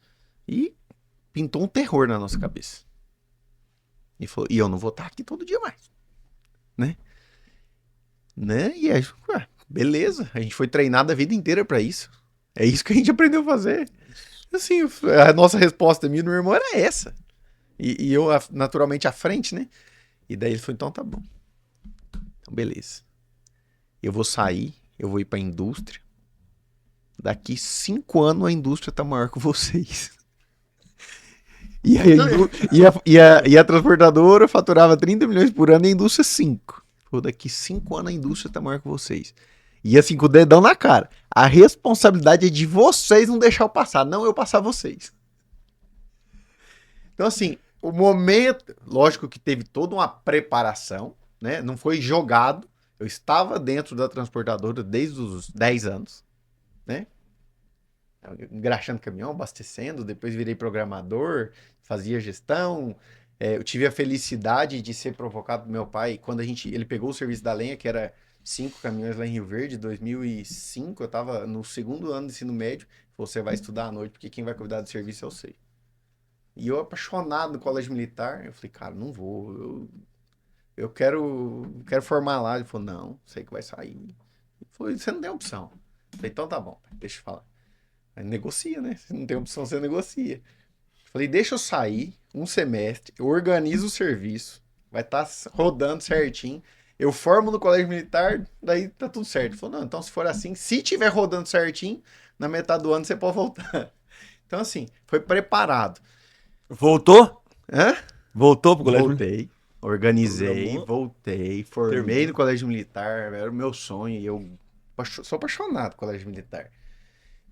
E pintou um terror na nossa cabeça. E falou, eu não vou estar aqui todo dia mais. Né? E aí, beleza, a gente foi treinado a vida inteira pra isso. É isso que a gente aprendeu a fazer. Assim, a nossa resposta minha e do meu irmão era essa. E eu, naturalmente, à frente, né? E daí ele falou, então tá bom. Então, beleza. Eu vou sair, eu vou ir pra indústria. Daqui 5 anos a indústria tá maior que vocês. E a transportadora faturava 30 milhões por ano e a indústria 5. Falou, daqui 5 anos a indústria tá maior que vocês. E assim, com o dedão na cara. A responsabilidade é de vocês não deixar eu passar, não eu passar vocês. Então, assim, o momento... Lógico que teve toda uma preparação, né? Não foi jogado. Eu estava dentro da transportadora desde os 10 anos, né? engraxando caminhão, abastecendo, depois virei programador, fazia gestão. Eu tive a felicidade de ser provocado do meu pai quando ele pegou o serviço da lenha, que era 5 caminhões lá em Rio Verde, 2005, eu estava no 2º ano de ensino médio. Você vai estudar à noite, porque quem vai cuidar do serviço eu sei. E eu apaixonado no colégio militar, eu falei, cara, não vou, eu quero formar lá. Ele falou, não, sei que vai sair. Ele falou, você não tem opção. Eu falei, então tá bom, deixa eu falar. Aí negocia, né? Se não tem opção, você negocia. Eu falei, deixa eu sair um semestre, eu organizo o serviço, vai estar rodando certinho. Eu formo no colégio militar, daí tá tudo certo. Ele falou, não, então se for assim, se tiver rodando certinho, na metade do ano você pode voltar. Então assim, foi preparado. Voltou? Hã? Voltou pro colégio? Voltei, organizei, Programou. voltei, formei Terminou. no colégio militar, era o meu sonho, e eu sou apaixonado pelo colégio militar.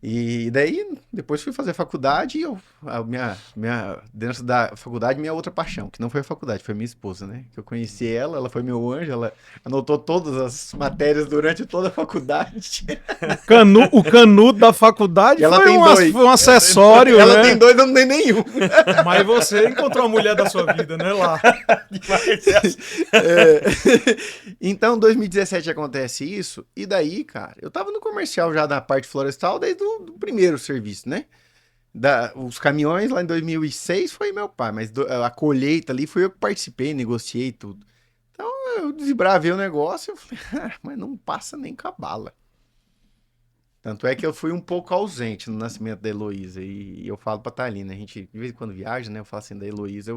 E daí, depois fui fazer faculdade e dentro da faculdade, minha outra paixão, que não foi a faculdade, foi minha esposa, né? Que eu conheci ela foi meu anjo, ela anotou todas as matérias durante toda a faculdade. O canudo da faculdade Ela foi tem dois. um acessório, Ela né? tem 2, eu não tenho nenhum. Mas você encontrou a mulher da sua vida, né? Lá. Então, em 2017 acontece isso, e daí, cara, eu tava no comercial já da parte florestal desde o primeiro serviço, né? Os caminhões lá em 2006 foi meu pai, mas a colheita ali foi eu que participei, negociei tudo. Então, eu desbravei o negócio, eu falei, mas não passa nem com a bala. Tanto é que eu fui um pouco ausente no nascimento da Heloísa, e eu falo pra Thalina, a gente de vez em quando viaja, né? Eu falo assim, da Heloísa,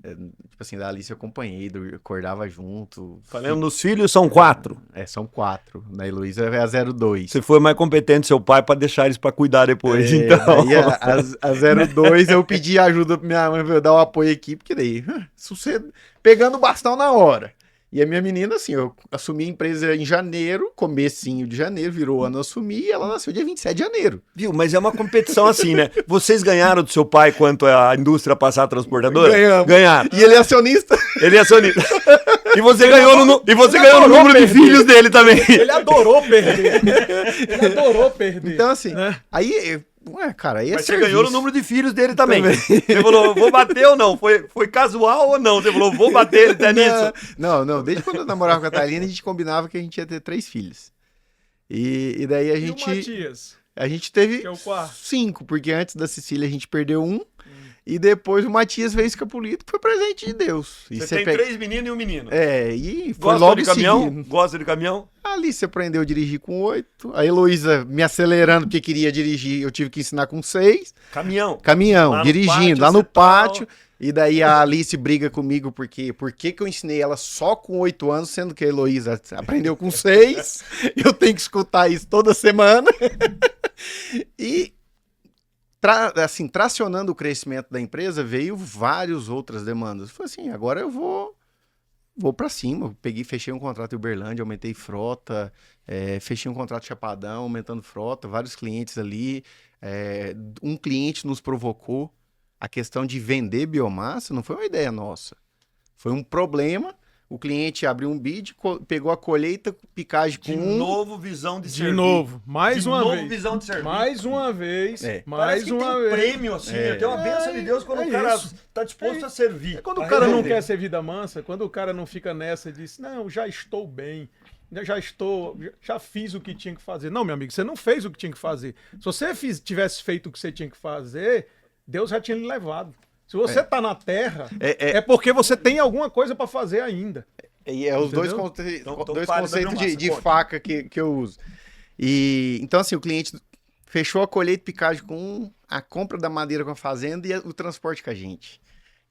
tipo assim, da Alice eu acompanhei, acordava junto. Falando dos filhos, são 4. São 4. Da Heloísa é a 02. Você foi mais competente seu pai pra deixar eles pra cuidar depois, então. Daí a 02 eu pedi ajuda pra minha mãe pra eu dar o apoio aqui, porque daí, sucedo, pegando o bastão na hora. E a minha menina, assim, eu assumi a empresa em janeiro, comecinho de janeiro, virou ano, eu assumi, e ela nasceu dia 27 de janeiro. Viu? Mas é uma competição assim, né? Vocês ganharam do seu pai quanto a indústria passar a transportadora? Ganhamos. Ganharam. E ele é acionista. Ele é acionista. E você ganhou no número de filhos dele também. Ele adorou perder. Ele adorou perder. Então, assim, né? aí, cara, aí é Mas você serviço. ganhou no número de filhos dele também. Você falou, vou bater ou não? Foi casual ou não? Você falou, vou bater ele até nisso. Não. Desde quando eu namorava com a Thalina, a gente combinava que a gente ia ter 3 filhos. E daí a E o gente... Matias? A gente teve Que é o quarto. 5, porque antes da Cecília a gente perdeu 1. E depois o Matias veio escapulito, que foi presente de Deus. E Você tem 3 meninos e um menino. E foi Gosta logo de caminhão? seguindo. Gosta de caminhão? A Alice aprendeu a dirigir com 8. A Heloísa me acelerando porque queria dirigir, eu tive que ensinar com 6. Caminhão. Caminhão, Lá no dirigindo, pátio, lá no você pátio. E daí a Alice briga comigo porque por que eu ensinei ela só com 8 anos, sendo que a Heloísa aprendeu com 6. Eu tenho que escutar isso toda semana. E assim, tracionando o crescimento da empresa, veio várias outras demandas. Eu falei assim, agora eu vou pra cima. Fechei um contrato em Uberlândia, aumentei frota, fechei um contrato em Chapadão, aumentando frota, vários clientes ali. Um cliente nos provocou. A questão de vender biomassa não foi uma ideia nossa. Foi um problema. O cliente abriu um bid, pegou a colheita, picagem com De novo, visão de De servir. novo. Mais De uma novo, vez. visão de servir. Mais uma vez. É. Mais Parece que uma tem vez. prêmio, assim, né? Tem uma bênção de Deus quando o cara isso. tá disposto a servir. É quando a o cara não resolver. quer ser vida mansa, quando o cara não fica nessa e diz, não, já estou bem, já fiz o que tinha que fazer. Não, meu amigo, você não fez o que tinha que fazer. Se você tivesse feito o que você tinha que fazer, Deus já tinha lhe levado. Se você tá na terra, é porque você tem alguma coisa para fazer ainda. E os dois, Então dois pare da conceitos biomassa, de conta. faca que eu uso. E então, assim, o cliente fechou a colheita e picagem com a compra da madeira com a fazenda e o transporte com a gente.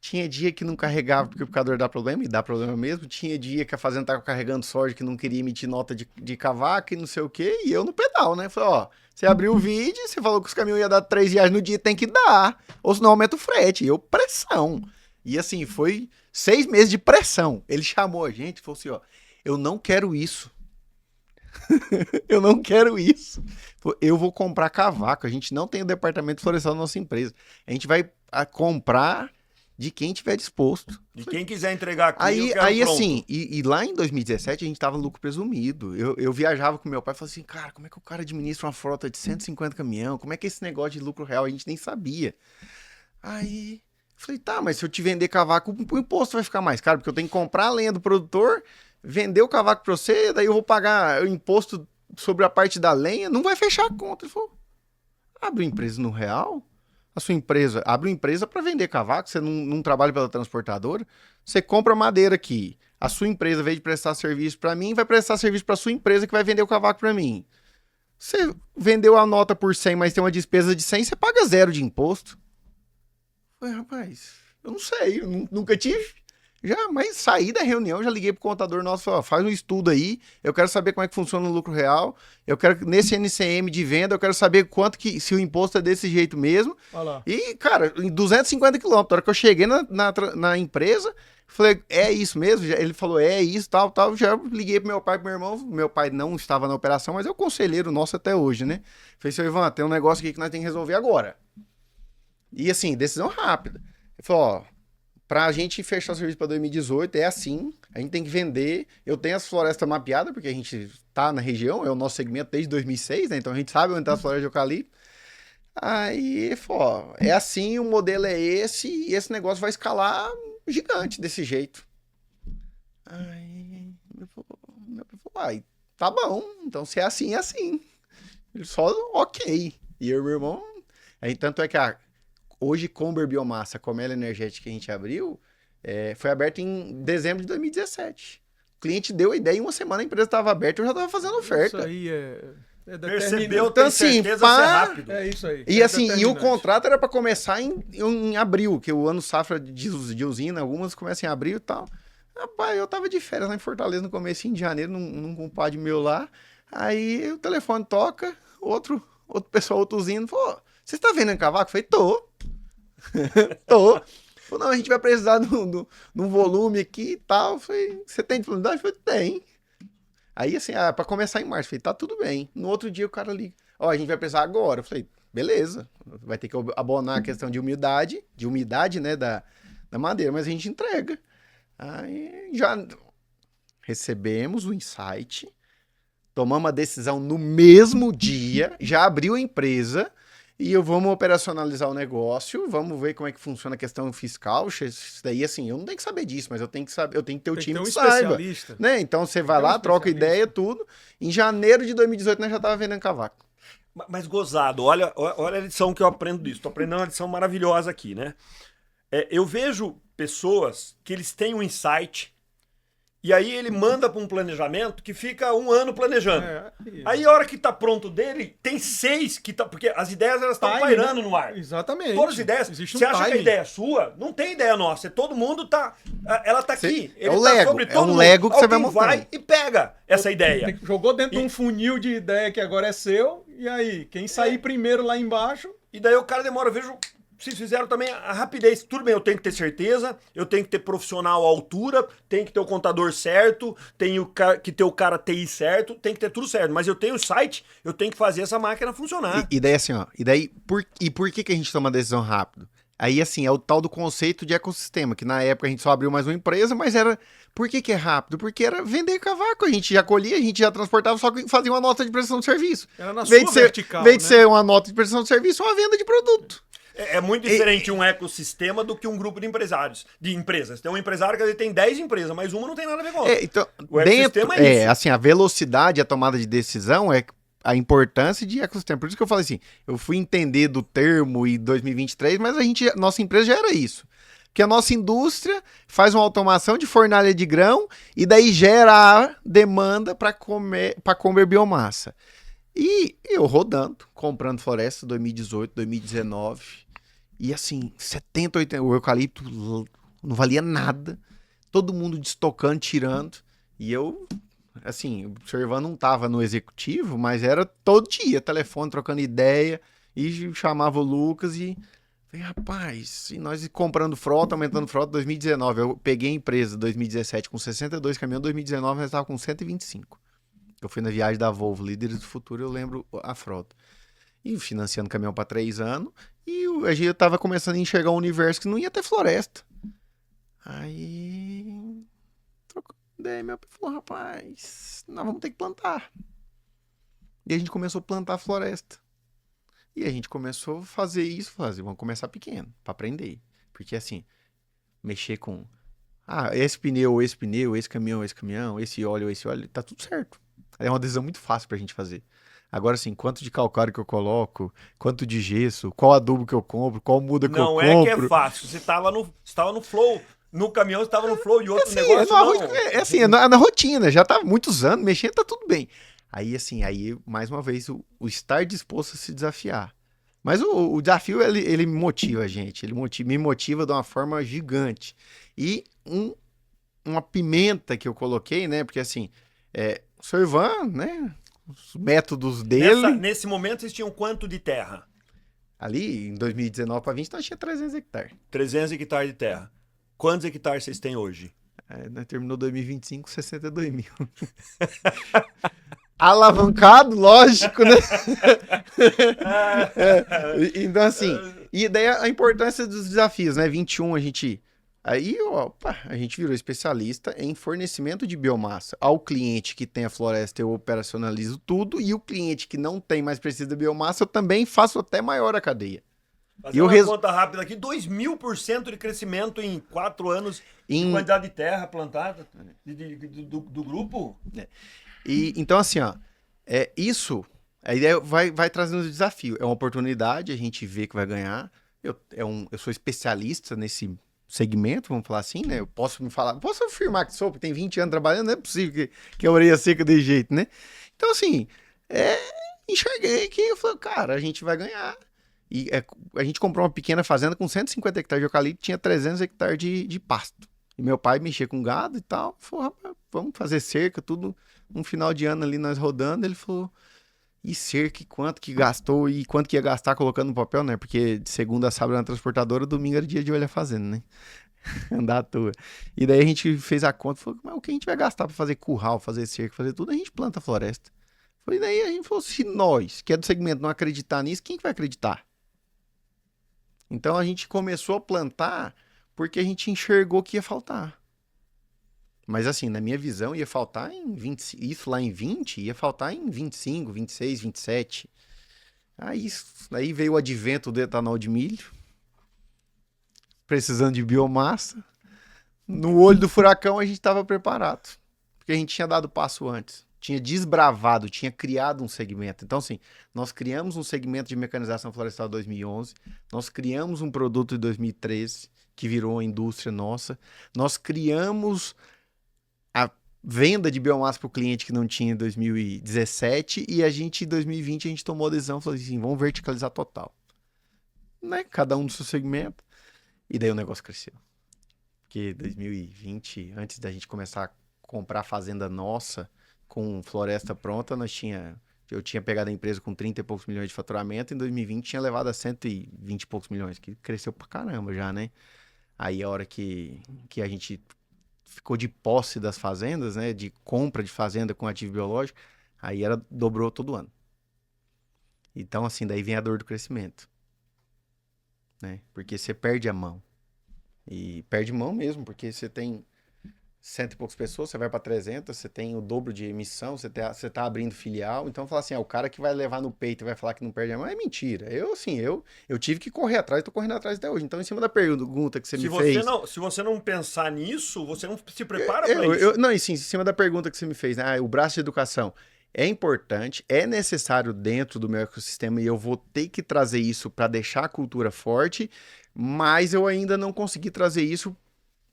Tinha dia que não carregava porque o picador dá problema, e dá problema mesmo. Tinha dia que a fazenda tava carregando soja que não queria emitir nota de cavaco e não sei o quê. E eu no pedal, né? Falei, ó, você abriu o vídeo, você falou que os caminhões iam dar 3 reais no dia, tem que dar. Ou senão aumenta o frete. E eu, pressão. E assim, foi 6 meses de pressão. Ele chamou a gente e falou assim, ó, eu não quero isso. Eu não quero isso. Eu vou comprar cavaco. A gente não tem o departamento florestal da nossa empresa. A gente vai comprar de quem tiver disposto. De quem quiser entregar aqui, Aí, eu quero pronto. assim, e lá em 2017 a gente tava lucro presumido. Eu viajava com meu pai e falava assim, cara, como é que o cara administra uma frota de 150 caminhão? Como é que é esse negócio de lucro real? A gente nem sabia. Aí, eu falei, tá, mas se eu te vender cavaco, o imposto vai ficar mais caro, porque eu tenho que comprar a lenha do produtor, vender o cavaco pra você, daí eu vou pagar o imposto sobre a parte da lenha, não vai fechar a conta. Ele falou, abre uma empresa no real? A sua empresa, abre uma empresa para vender cavaco, você não trabalha pela transportadora, você compra madeira aqui, a sua empresa, ao invés de prestar serviço para mim, vai prestar serviço para sua empresa que vai vender o cavaco para mim. Você vendeu a nota por 100, mas tem uma despesa de 100, você paga 0 de imposto. Eu falei, rapaz, eu não sei, eu nunca tive. Mas saí da reunião, já liguei pro contador nosso, falei, ó, faz um estudo aí, eu quero saber como é que funciona o lucro real, eu quero, nesse NCM de venda, eu quero saber quanto que, se o imposto é desse jeito mesmo. Olha lá. E, cara, em 250 quilômetros, na hora que eu cheguei na empresa, falei, é isso mesmo? Ele falou, é isso, tal, já liguei pro meu pai e pro meu irmão não estava na operação, mas é o conselheiro nosso até hoje, né? Falei, seu Ivan, tem um negócio aqui que nós temos que resolver agora. E assim, decisão rápida. Ele falou, ó, pra gente fechar o serviço para 2018, é assim, a gente tem que vender. Eu tenho as florestas mapeadas, porque a gente tá na região, é o nosso segmento desde 2006, né? Então a gente sabe onde tá as florestas de eucalipto. Aí, ó, é assim, o modelo é esse, e esse negócio vai escalar gigante desse jeito. Aí, meu pai falou, ai, tá bom, então se é assim, é assim. Ele só, ok. E eu e meu irmão, aí tanto é que hoje, Comber Biomassa, a colmena energética que a gente abriu, foi aberta em dezembro de 2017. O cliente deu a ideia, em uma semana a empresa estava aberta, eu já estava fazendo oferta. Isso aí Percebeu, então, tem assim, certeza, ser rápido. É isso aí. E assim, e o determinante. contrato era para começar em abril, que o ano safra de usina, algumas começam em abril e tal. Rapaz, eu tava de férias lá em Fortaleza no comecinho de janeiro, num compadre meu lá. Aí o telefone toca, outro pessoal, outro usina, falou, você está vendendo cavaco? Eu falei, tô. Tô. Falei, não, a gente vai precisar de um volume aqui e tal. Eu falei, você tem disponibilidade? Eu falei, tem. Aí assim, pra começar em março, eu falei, tá tudo bem. No outro dia o cara liga, ó, a gente vai precisar agora. Eu falei, beleza, vai ter que abonar a questão de umidade, né, da madeira, mas a gente entrega. Aí já recebemos o insight, tomamos a decisão no mesmo dia, já abriu a empresa e vamos operacionalizar o negócio, vamos ver como é que funciona a questão fiscal. Isso daí, assim, eu não tenho que saber disso, mas eu tenho que saber, eu tenho que ter o time que saiba. Né? Então você vai lá, troca ideia, tudo. Em janeiro de 2018 nós já estávamos vendendo cavaco. Mas gozado, olha a lição que eu aprendo disso. Tô aprendendo uma lição maravilhosa aqui, né? Eu vejo pessoas que eles têm um insight e aí ele manda para um planejamento que fica 1 ano planejando. Aí a hora que tá pronto dele, tem 6 que tá... Porque as ideias elas estão pairando no ar. Exatamente. Todas as ideias. Você acha que a ideia é sua? Não tem ideia nossa. Todo mundo tá... Ela tá aqui. Ele tá Lego. Sobre todo mundo. Lego que você vai montando. Vai e pega essa ideia. Jogou dentro de um funil de ideia que agora é seu. E aí, quem sair primeiro lá embaixo... E daí o cara demora, eu vejo... Vocês fizeram também a rapidez. Tudo bem, eu tenho que ter certeza, eu tenho que ter profissional à altura, tenho que ter o contador certo, tenho que ter o cara TI certo, tem que ter tudo certo. Mas eu tenho o site, eu tenho que fazer essa máquina funcionar. E daí assim, ó, por que a gente toma a decisão rápido? Aí assim, é o tal do conceito de ecossistema, que na época a gente só abriu mais uma empresa, mas era... Por que é rápido? Porque era vender cavaco, a gente já colhia, a gente já transportava, só que fazia uma nota de prestação de serviço. Era na sua vertical, Em vez de ser uma nota de prestação de serviço, uma venda de produto. É muito diferente um ecossistema do que um grupo de empresários, de empresas. Tem um empresário que tem 10 empresas, mas uma não tem nada a ver com outra. Então, o ecossistema é isso. Assim, a velocidade, a tomada de decisão é a importância de ecossistema. Por isso que eu falei assim, eu fui entender do termo em 2023, mas nossa empresa já era isso. Porque a nossa indústria faz uma automação de fornalha de grão e daí gera a demanda para comer biomassa. E eu rodando, comprando floresta 2018, 2019. E assim, 70, 80, o eucalipto não valia nada. Todo mundo destocando, tirando. E eu, assim, o Sr. Ivan não estava no executivo, mas era todo dia, telefone, trocando ideia. E chamava o Lucas e... Falei, rapaz, e nós comprando frota, aumentando frota, 2019. Eu peguei a empresa 2017 com 62 caminhões, 2019 nós estávamos com 125. Eu fui na viagem da Volvo, Líderes do Futuro, eu lembro a frota. e financiando caminhão para 3 anos, e a gente tava começando a enxergar um universo que não ia ter floresta. Aí, trocou ideia, meu pai falou, rapaz, nós vamos ter que plantar. E a gente começou a plantar floresta. E a gente começou a fazer isso, vamos começar pequeno, para aprender. Porque assim, mexer com, esse pneu, esse caminhão, esse óleo, tá tudo certo. É uma decisão muito fácil pra gente fazer. Agora, assim, quanto de calcário que eu coloco, quanto de gesso, qual adubo que eu compro, qual muda que eu compro. Não é que é fácil. Você tava no flow, no caminhão você tava no flow e outro assim, negócio não. É na rotina, já tá muitos anos mexendo, tá tudo bem. Aí, assim, mais uma vez, o estar disposto a se desafiar. Mas o desafio, ele motiva a gente, me motiva de uma forma gigante. E uma pimenta que eu coloquei, né, porque assim, o Sr. Ivan, né, os métodos dele... Nesse momento, vocês tinham quanto de terra? Ali, em 2019 para 20, nós tinha 300 hectares. 300 hectares de terra. Quantos hectares vocês têm hoje? Nós terminou 2025 com 62 mil. Alavancado, lógico, né? Então, assim, e daí a importância dos desafios, né? 21 a gente virou especialista em fornecimento de biomassa. Ao cliente que tem a floresta, eu operacionalizo tudo, e o cliente que não tem, mas precisa de biomassa, eu também faço até maior a cadeia. Fazer uma conta rápida aqui, 2.000% de crescimento em 4 anos de quantidade de terra plantada do grupo. E, então, assim, isso, a ideia vai trazendo desafio. É uma oportunidade, a gente vê que vai ganhar. Eu sou especialista nesse segmento, vamos falar assim, né? Eu posso afirmar que sou, porque tem 20 anos trabalhando, não é possível que a orelha seca desse jeito, né? Então, assim, enxerguei que eu falei, cara, a gente vai ganhar. E a gente comprou uma pequena fazenda com 150 hectares de eucalipto, tinha 300 hectares de pasto. E meu pai mexia com gado e tal, falou, rapaz, vamos fazer cerca, tudo. Um final de ano ali, nós rodando, ele falou, e cerca, quanto que gastou e quanto que ia gastar colocando no papel, né? Porque de segunda a sábado na transportadora, domingo era dia de olhar fazenda, né? Andar à toa. E daí a gente fez a conta, falou, mas o que a gente vai gastar pra fazer curral, fazer cerca, fazer tudo? A gente planta a floresta. E daí a gente falou, se nós, que é do segmento, não acreditar nisso, quem que vai acreditar? Então a gente começou a plantar porque a gente enxergou que ia faltar. Mas assim, na minha visão, ia faltar em 20, isso lá em 20, ia faltar em 25, 26, 27. Aí veio o advento do etanol de milho, precisando de biomassa. No olho do furacão a gente estava preparado, porque a gente tinha dado passo antes. Tinha desbravado, tinha criado um segmento. Então, assim, nós criamos um segmento de mecanização florestal em 2011, nós criamos um produto em 2013, que virou uma indústria nossa, nós criamos a venda de biomassa para o cliente que não tinha em 2017, e a gente, em 2020, a gente tomou a decisão, falou assim, vamos verticalizar total. Né? Cada um do seu segmento. E daí o negócio cresceu. Porque 2020, antes da gente começar a comprar fazenda nossa, com floresta pronta, eu tinha pegado a empresa com 30 e poucos milhões de faturamento, em 2020 tinha levado a 120 e poucos milhões, que cresceu pra caramba já, né? Aí a hora que a gente ficou de posse das fazendas, né, de compra de fazenda com ativo biológico, aí dobrou todo ano. Então, assim, daí vem a dor do crescimento, né? Porque você perde a mão. E perde mão mesmo, porque você tem 100 e poucas pessoas, você vai para 300, você tem o dobro de emissão, você tá abrindo filial, então fala assim, o cara que vai levar no peito e vai falar que não perde a mão, é mentira. Eu tive que correr atrás, tô correndo atrás até hoje. Então, em cima da pergunta que você me fez... Se você não pensar nisso, você não se prepara para isso. Não, e sim, em cima da pergunta que você me fez, né? O braço de educação é importante, é necessário dentro do meu ecossistema, e eu vou ter que trazer isso para deixar a cultura forte, mas eu ainda não consegui trazer isso.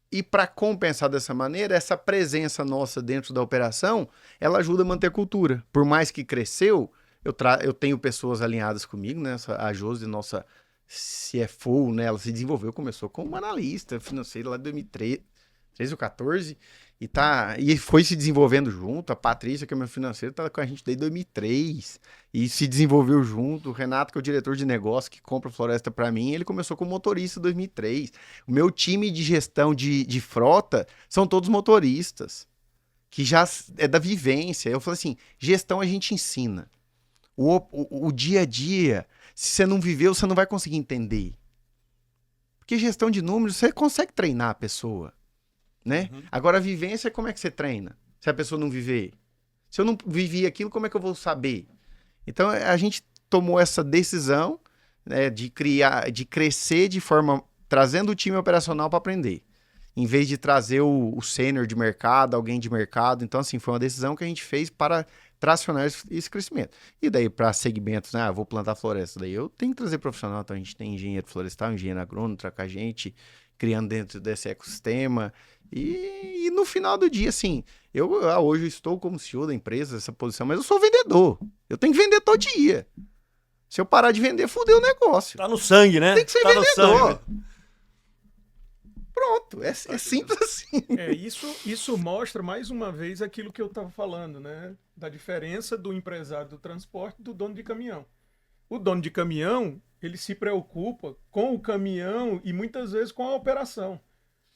E para compensar dessa maneira, essa presença nossa dentro da operação, ela ajuda a manter a cultura. Por mais que cresceu, eu tenho pessoas alinhadas comigo, né? A Josi, nossa CFO, né? Ela se desenvolveu, começou como analista financeira lá de 2013 ou 2014, e foi se desenvolvendo junto. A Patrícia, que é minha financeira, tá com a gente desde 2003 e se desenvolveu junto. O Renato, que é o diretor de negócio, que compra floresta para mim, ele começou como motorista em 2003. O meu time de gestão de frota são todos motoristas, que já é da vivência. Eu falo assim, gestão a gente ensina. o dia a dia. Se você não viveu, você não vai conseguir entender. Porque gestão de números, você consegue treinar a pessoa, né? Agora, a vivência, como é que você treina? Se a pessoa não viver? Se eu não vivi aquilo, como é que eu vou saber? Então, a gente tomou essa decisão, né, de crescer de forma... trazendo o time operacional para aprender. Em vez de trazer o sênior de mercado, alguém de mercado. Então, assim, foi uma decisão que a gente fez para tracionar esse crescimento. E daí, para segmentos, né? Vou plantar floresta. Daí eu tenho que trazer profissional. Então, a gente tem engenheiro florestal, engenheiro agrônomo, com a gente, criando dentro desse ecossistema. E no final do dia, assim, hoje eu estou como CEO da empresa, essa posição, mas eu sou vendedor. Eu tenho que vender todo dia. Se eu parar de vender, fudeu o negócio. Tá no sangue, né? Tem que ser tá vendedor. Pronto, é simples assim. Isso mostra mais uma vez aquilo que eu estava falando, né? Da diferença do empresário do transporte e do dono de caminhão. O dono de caminhão, ele se preocupa com o caminhão e muitas vezes com a operação.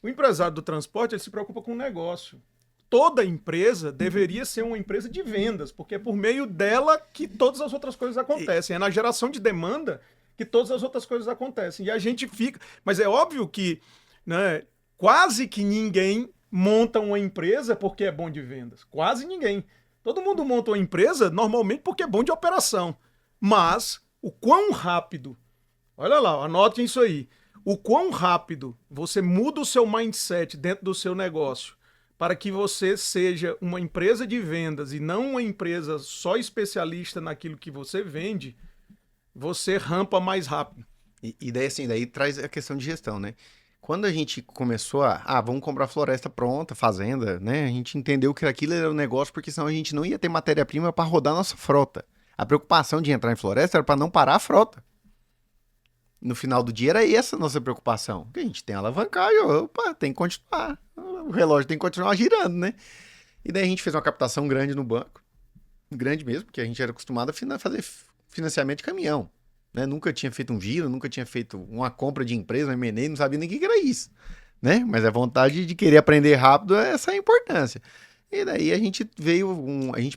O empresário do transporte, ele se preocupa com o negócio. Toda empresa deveria ser uma empresa de vendas, porque é por meio dela que todas as outras coisas acontecem. É na geração de demanda que todas as outras coisas acontecem. E a gente fica... Mas é óbvio que, né, quase que ninguém monta uma empresa porque é bom de vendas. Quase ninguém. Todo mundo monta uma empresa normalmente porque é bom de operação. Mas o quão rápido... Olha lá, anotem isso aí. O quão rápido você muda o seu mindset dentro do seu negócio para que você seja uma empresa de vendas e não uma empresa só especialista naquilo que você vende, você rampa mais rápido. E daí, assim, daí traz a questão de gestão, né? Quando a gente começou vamos comprar floresta pronta, fazenda, né? A gente entendeu que aquilo era um negócio, porque senão a gente não ia ter matéria-prima para rodar a nossa frota. A preocupação de entrar em floresta era para não parar a frota. No final do dia era essa a nossa preocupação. Porque a gente tem alavancagem, tem que continuar. O relógio tem que continuar girando, né? E daí a gente fez uma captação grande no banco. Grande mesmo, porque a gente era acostumado a fazer financiamento de caminhão. Né? Nunca tinha feito um giro, nunca tinha feito uma compra de empresa, um M&A, não sabia nem o que era isso. Né? Mas a vontade de querer aprender rápido, essa é a importância. E daí a gente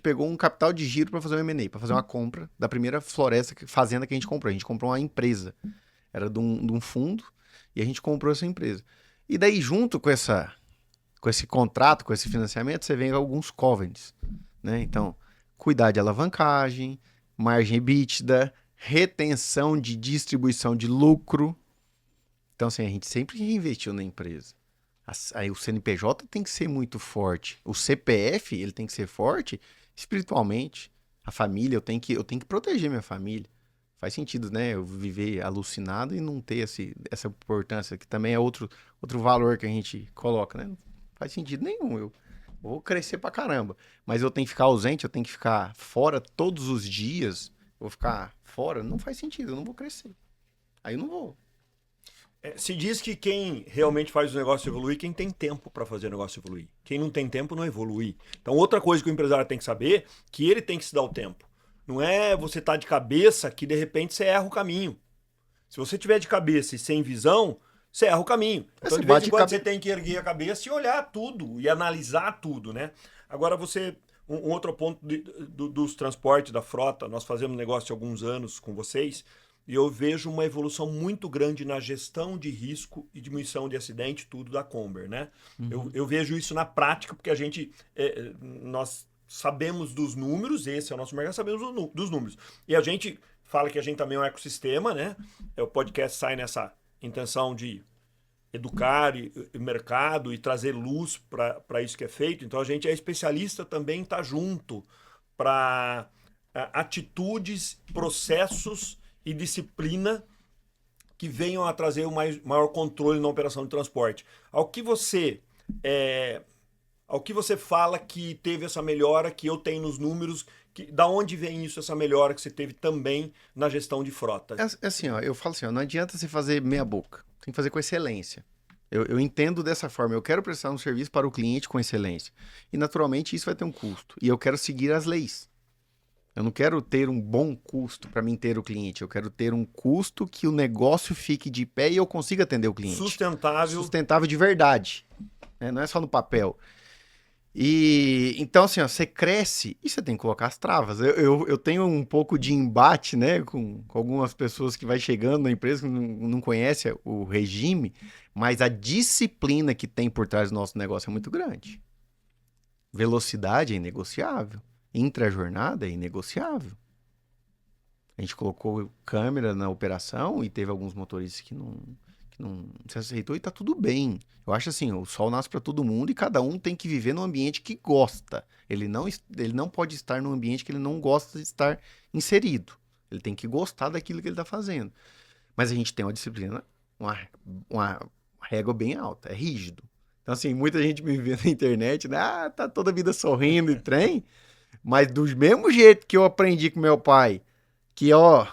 pegou um capital de giro para fazer um M&A, para fazer uma compra da primeira fazenda que a gente comprou. A gente comprou uma empresa. Era de um fundo, e a gente comprou essa empresa. E daí, junto com esse contrato, com esse financiamento, você vem alguns covenants, né? Então, cuidar de alavancagem, margem EBITDA, retenção de distribuição de lucro. Então, assim, a gente sempre reinvestiu na empresa. Aí o CNPJ tem que ser muito forte. O CPF, ele tem que ser forte espiritualmente. A família, eu tenho que proteger minha família. Faz sentido, né? Eu viver alucinado e não ter essa importância, que também é outro valor que a gente coloca, né? Não faz sentido nenhum. Eu vou crescer pra caramba. Mas eu tenho que ficar ausente, eu tenho que ficar fora todos os dias. Vou ficar fora, não faz sentido, eu não vou crescer. Aí eu não vou. Se diz que quem realmente faz o negócio evoluir, quem tem tempo para fazer o negócio evoluir. Quem não tem tempo não evolui. Então, outra coisa que o empresário tem que saber, que ele tem que se dar o tempo. Não é você estar de cabeça que de repente você erra o caminho. Se você tiver de cabeça e sem visão, você erra o caminho. Então, de vez em quando você tem que erguer a cabeça e olhar tudo e analisar tudo, né? Agora um outro ponto dos transportes, da frota, nós fazemos negócio há alguns anos com vocês e eu vejo uma evolução muito grande na gestão de risco e diminuição de acidente, tudo da Comber, né? Uhum. Eu vejo isso na prática porque nós sabemos dos números, esse é o nosso mercado, sabemos dos números. E a gente fala que a gente também é um ecossistema, né? O podcast sai nessa intenção de educar o mercado e trazer luz para isso que é feito. Então a gente é especialista também em estar junto para atitudes, processos e disciplina que venham a trazer maior controle na operação de transporte. Ao que você fala que teve essa melhora que eu tenho nos números, da onde vem isso, essa melhora que você teve também na gestão de frota? Assim, eu falo assim, não adianta você fazer meia boca, tem que fazer com excelência. Eu entendo dessa forma, eu quero prestar um serviço para o cliente com excelência. E naturalmente isso vai ter um custo. E eu quero seguir as leis. Eu não quero ter um bom custo para mim ter o cliente, eu quero ter um custo que o negócio fique de pé e eu consiga atender o cliente. Sustentável. Sustentável de verdade. Não é só no papel. E então, assim, ó, você cresce e você tem que colocar as travas. Eu tenho um pouco de embate, né, com algumas pessoas que vai chegando na empresa que não conhece o regime, mas a disciplina que tem por trás do nosso negócio é muito grande. Velocidade é inegociável. Intra-jornada é inegociável. A gente colocou câmera na operação e teve alguns motoristas que não se aceitou e tá tudo bem. Eu acho assim, o sol nasce para todo mundo e cada um tem que viver no ambiente que gosta. Ele não pode estar num ambiente que ele não gosta de estar inserido. Ele tem que gostar daquilo que ele tá fazendo. Mas a gente tem uma disciplina, uma régua bem alta, é rígido. Então assim, muita gente me vê na internet, né? Ah, tá toda a vida sorrindo e trem. Mas do mesmo jeito que eu aprendi com meu pai, que ó,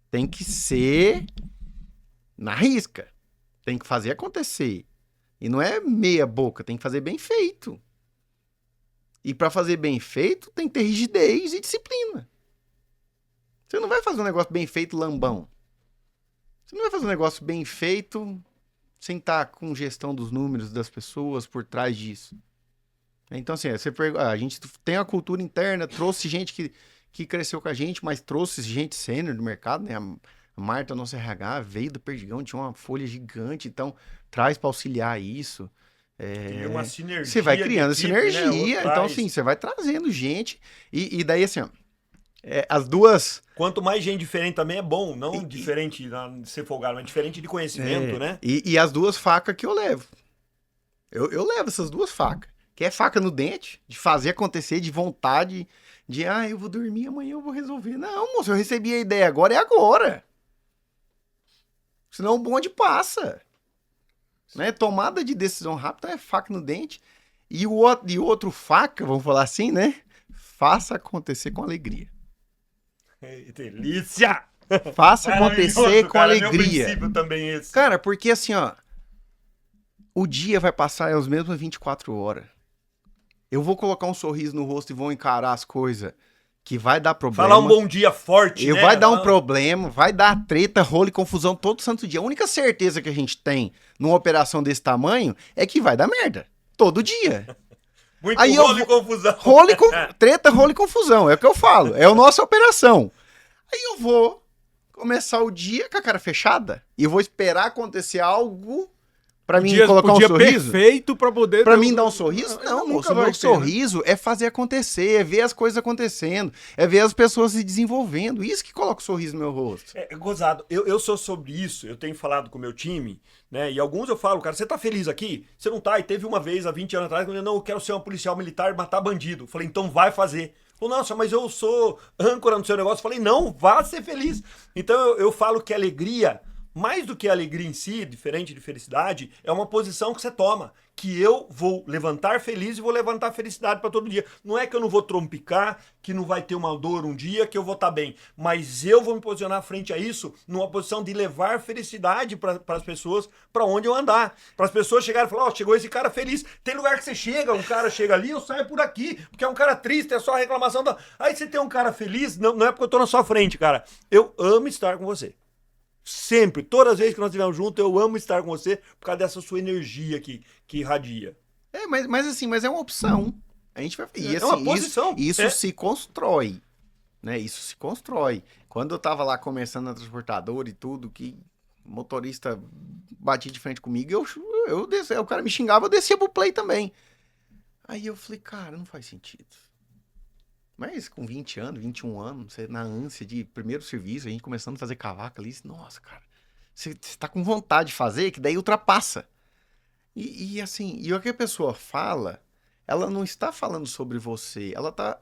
tem que ser na risca. Tem que fazer acontecer. E não é meia boca, tem que fazer bem feito. E para fazer bem feito, tem que ter rigidez e disciplina. Você não vai fazer um negócio bem feito lambão. Você não vai fazer um negócio bem feito sem estar com gestão dos números das pessoas por trás disso. Então, assim, a gente tem a cultura interna, trouxe gente que cresceu com a gente, mas trouxe gente sênior do mercado, né? A Marta, nossa RH, veio do Perdigão, tinha uma folha gigante, então traz para auxiliar isso. Tem uma sinergia. Você vai criando equipe, sinergia, né? então assim, você vai trazendo gente, e daí assim, ó, as duas... Quanto mais gente diferente também é bom, não diferente de ser folgado, mas diferente de conhecimento, né? E as duas facas que eu levo. Eu levo essas duas facas. Que é faca no dente, de fazer acontecer, de vontade, eu vou dormir, amanhã eu vou resolver. Não, moço, eu recebi a ideia agora, é agora. Senão o bonde passa. Né? Tomada de decisão rápida é faca no dente. E o outro faca, vamos falar assim, né? Faça acontecer com alegria. Delícia! Faça acontecer com alegria. Meu princípio também esse. Cara, porque assim, ó, o dia vai passar as mesmas 24 horas. Eu vou colocar um sorriso no rosto e vou encarar as coisas que vai dar problema. Falar um bom dia forte, né? Vai dar um problema, vai dar treta, rolo e confusão todo santo dia. A única certeza que a gente tem numa operação desse tamanho é que vai dar merda. Todo dia. Muito rolo e confusão. Treta, rolo e confusão. É o que eu falo. É a nossa operação. Aí eu vou começar o dia com a cara fechada e vou esperar acontecer algo pra mim colocar um sorriso. Perfeito pra poder... Pra mim dar um sorriso? Não, moço. O meu sorriso é fazer acontecer, é ver as coisas acontecendo, é ver as pessoas se desenvolvendo. Isso que coloca o sorriso no meu rosto. Gozado, eu sou sobre isso, eu tenho falado com o meu time, né? E alguns eu falo, cara, você tá feliz aqui? Você não tá? E teve uma vez, há 20 anos atrás, quando eu quero ser um policial militar e matar bandido. Eu falei, então vai fazer. Falei, nossa, mas eu sou âncora no seu negócio. Eu falei, não, vá ser feliz. Então eu falo que alegria... Mais do que a alegria em si, diferente de felicidade, é uma posição que você toma. Que eu vou levantar feliz e vou levantar felicidade para todo dia. Não é que eu não vou trompicar, que não vai ter uma dor um dia, que eu vou estar bem. Mas eu vou me posicionar frente a isso numa posição de levar felicidade para as pessoas para onde eu andar. Para as pessoas chegarem e falar, ó, chegou esse cara feliz. Tem lugar que você chega, um cara chega ali, eu saio por aqui. Porque é um cara triste, é só a reclamação. Aí você tem um cara feliz, não é porque eu tô na sua frente, cara. Eu amo estar com você. Sempre, todas as vezes que nós estivermos juntos, eu amo estar com você por causa dessa sua energia que irradia. Mas é uma opção. A gente vai... E, assim, é uma posição. Isso se constrói. Né? Isso se constrói. Quando eu tava lá começando na transportadora e tudo, que o motorista batia de frente comigo, eu descia, o cara me xingava, eu descia pro play também. Aí eu falei, cara, não faz sentido. Mas com 20 anos, 21 anos, você na ânsia de primeiro serviço, a gente começando a fazer cavaca ali, nossa, cara, você tá com vontade de fazer, que daí ultrapassa. E assim, e o que a pessoa fala, ela não está falando sobre você, ela tá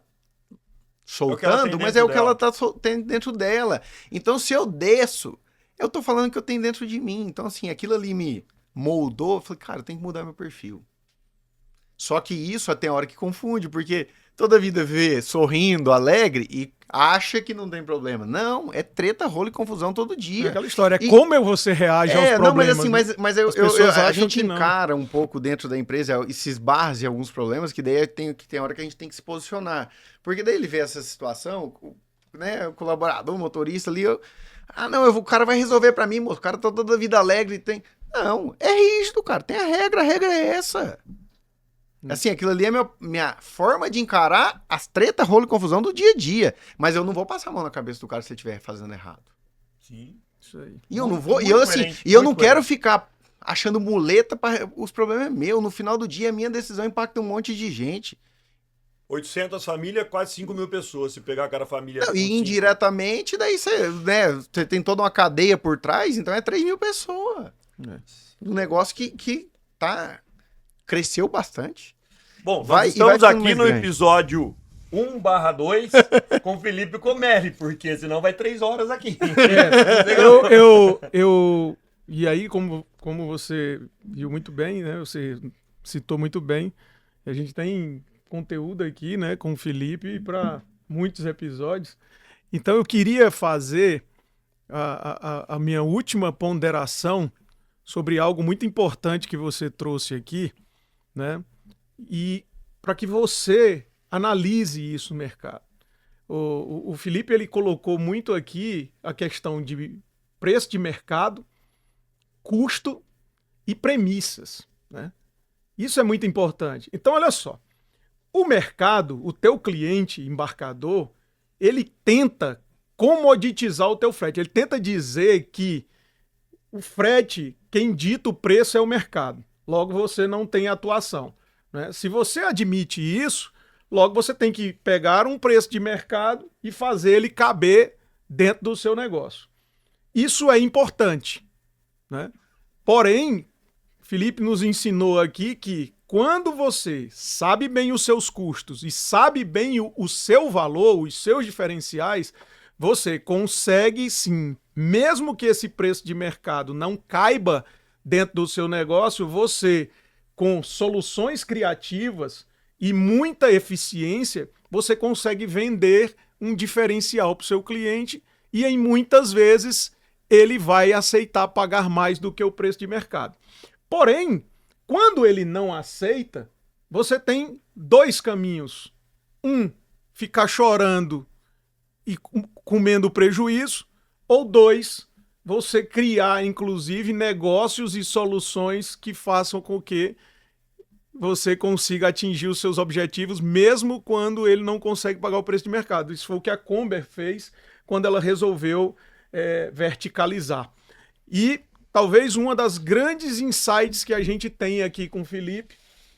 soltando, mas é o que ela tá tendo dentro dela. Então, se eu desço, eu tô falando o que eu tenho dentro de mim. Então, assim, aquilo ali me moldou, eu falei, cara, eu tenho que mudar meu perfil. Só que isso até a hora que confunde, porque toda a vida vê sorrindo, alegre e acha que não tem problema. Não, é treta, rolo e confusão todo dia. É aquela história, como você reage aos problemas. Não, mas assim, a gente encara um pouco dentro da empresa esses barras e alguns problemas que daí tem hora que a gente tem que se posicionar. Porque daí ele vê essa situação, né, o colaborador, o motorista ali, o cara vai resolver pra mim, moço, o cara tá toda a vida alegre, tem... Não, é rígido, cara, tem a regra é essa. Assim, aquilo ali é minha forma de encarar as tretas, rolo e confusão do dia a dia. Mas eu não vou passar a mão na cabeça do cara se ele estiver fazendo errado. Sim, isso aí. E eu não vou, eu não quero ficar achando muleta para os problemas é meu. No final do dia, a minha decisão impacta um monte de gente. 800 famílias, quase 5 mil pessoas, se pegar cada família. Não, e indiretamente, daí você tem toda uma cadeia por trás, então é 3 mil pessoas. Um negócio que cresceu bastante. Bom, nós estamos aqui no episódio 1/2 com Felipe Comelli, porque senão vai 3 horas aqui. E aí, como você viu muito bem, né? Você citou muito bem, a gente tem conteúdo aqui, né, com o Felipe para muitos episódios. Então eu queria fazer a minha última ponderação sobre algo muito importante que você trouxe aqui, né? E para que você analise isso no mercado. O Felipe ele colocou muito aqui a questão de preço de mercado, custo e premissas, né? Isso é muito importante. Então, olha só. O mercado, o teu cliente embarcador, ele tenta comoditizar o teu frete. Ele tenta dizer que o frete, quem dita o preço é o mercado. Logo, você não tem atuação, né? Se você admite isso, logo você tem que pegar um preço de mercado e fazer ele caber dentro do seu negócio. Isso é importante, né? Porém, Felipe nos ensinou aqui que quando você sabe bem os seus custos e sabe bem o seu valor, os seus diferenciais, você consegue sim, mesmo que esse preço de mercado não caiba dentro do seu negócio, você, com soluções criativas e muita eficiência, você consegue vender um diferencial para o seu cliente e, em muitas vezes, ele vai aceitar pagar mais do que o preço de mercado. Porém, quando ele não aceita, você tem 2 caminhos. Ficar chorando e comendo prejuízo, ou 2, você criar, inclusive, negócios e soluções que façam com que você consiga atingir os seus objetivos, mesmo quando ele não consegue pagar o preço de mercado. Isso foi o que a Comber fez quando ela resolveu verticalizar. E talvez uma das grandes insights que a gente tem aqui com o Felipe,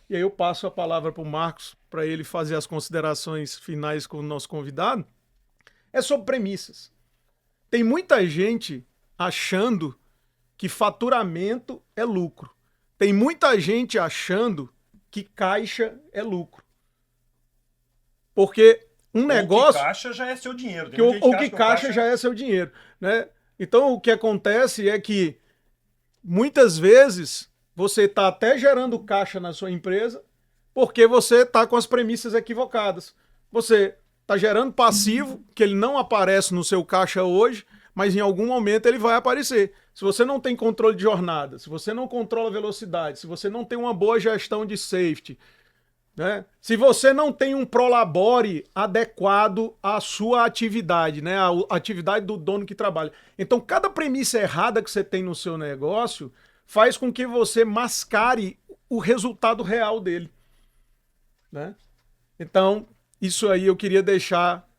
e aí eu passo a palavra para o Marcos, para ele fazer as considerações finais com o nosso convidado, é sobre premissas. Tem muita gente achando que faturamento é lucro. Tem muita gente achando que caixa é lucro. Porque um negócio... que caixa já é seu dinheiro. O que caixa já é seu dinheiro, né? Então o que acontece é que muitas vezes você está até gerando caixa na sua empresa porque você está com as premissas equivocadas. Você está gerando passivo, que ele não aparece no seu caixa hoje, mas em algum momento ele vai aparecer. Se você não tem controle de jornada, se você não controla a velocidade, se você não tem uma boa gestão de safety, né? Se você não tem um prolabore adequado à sua atividade, né? A atividade do dono que trabalha. Então, cada premissa errada que você tem no seu negócio faz com que você mascare o resultado real dele, né? Então, isso aí eu queria deixar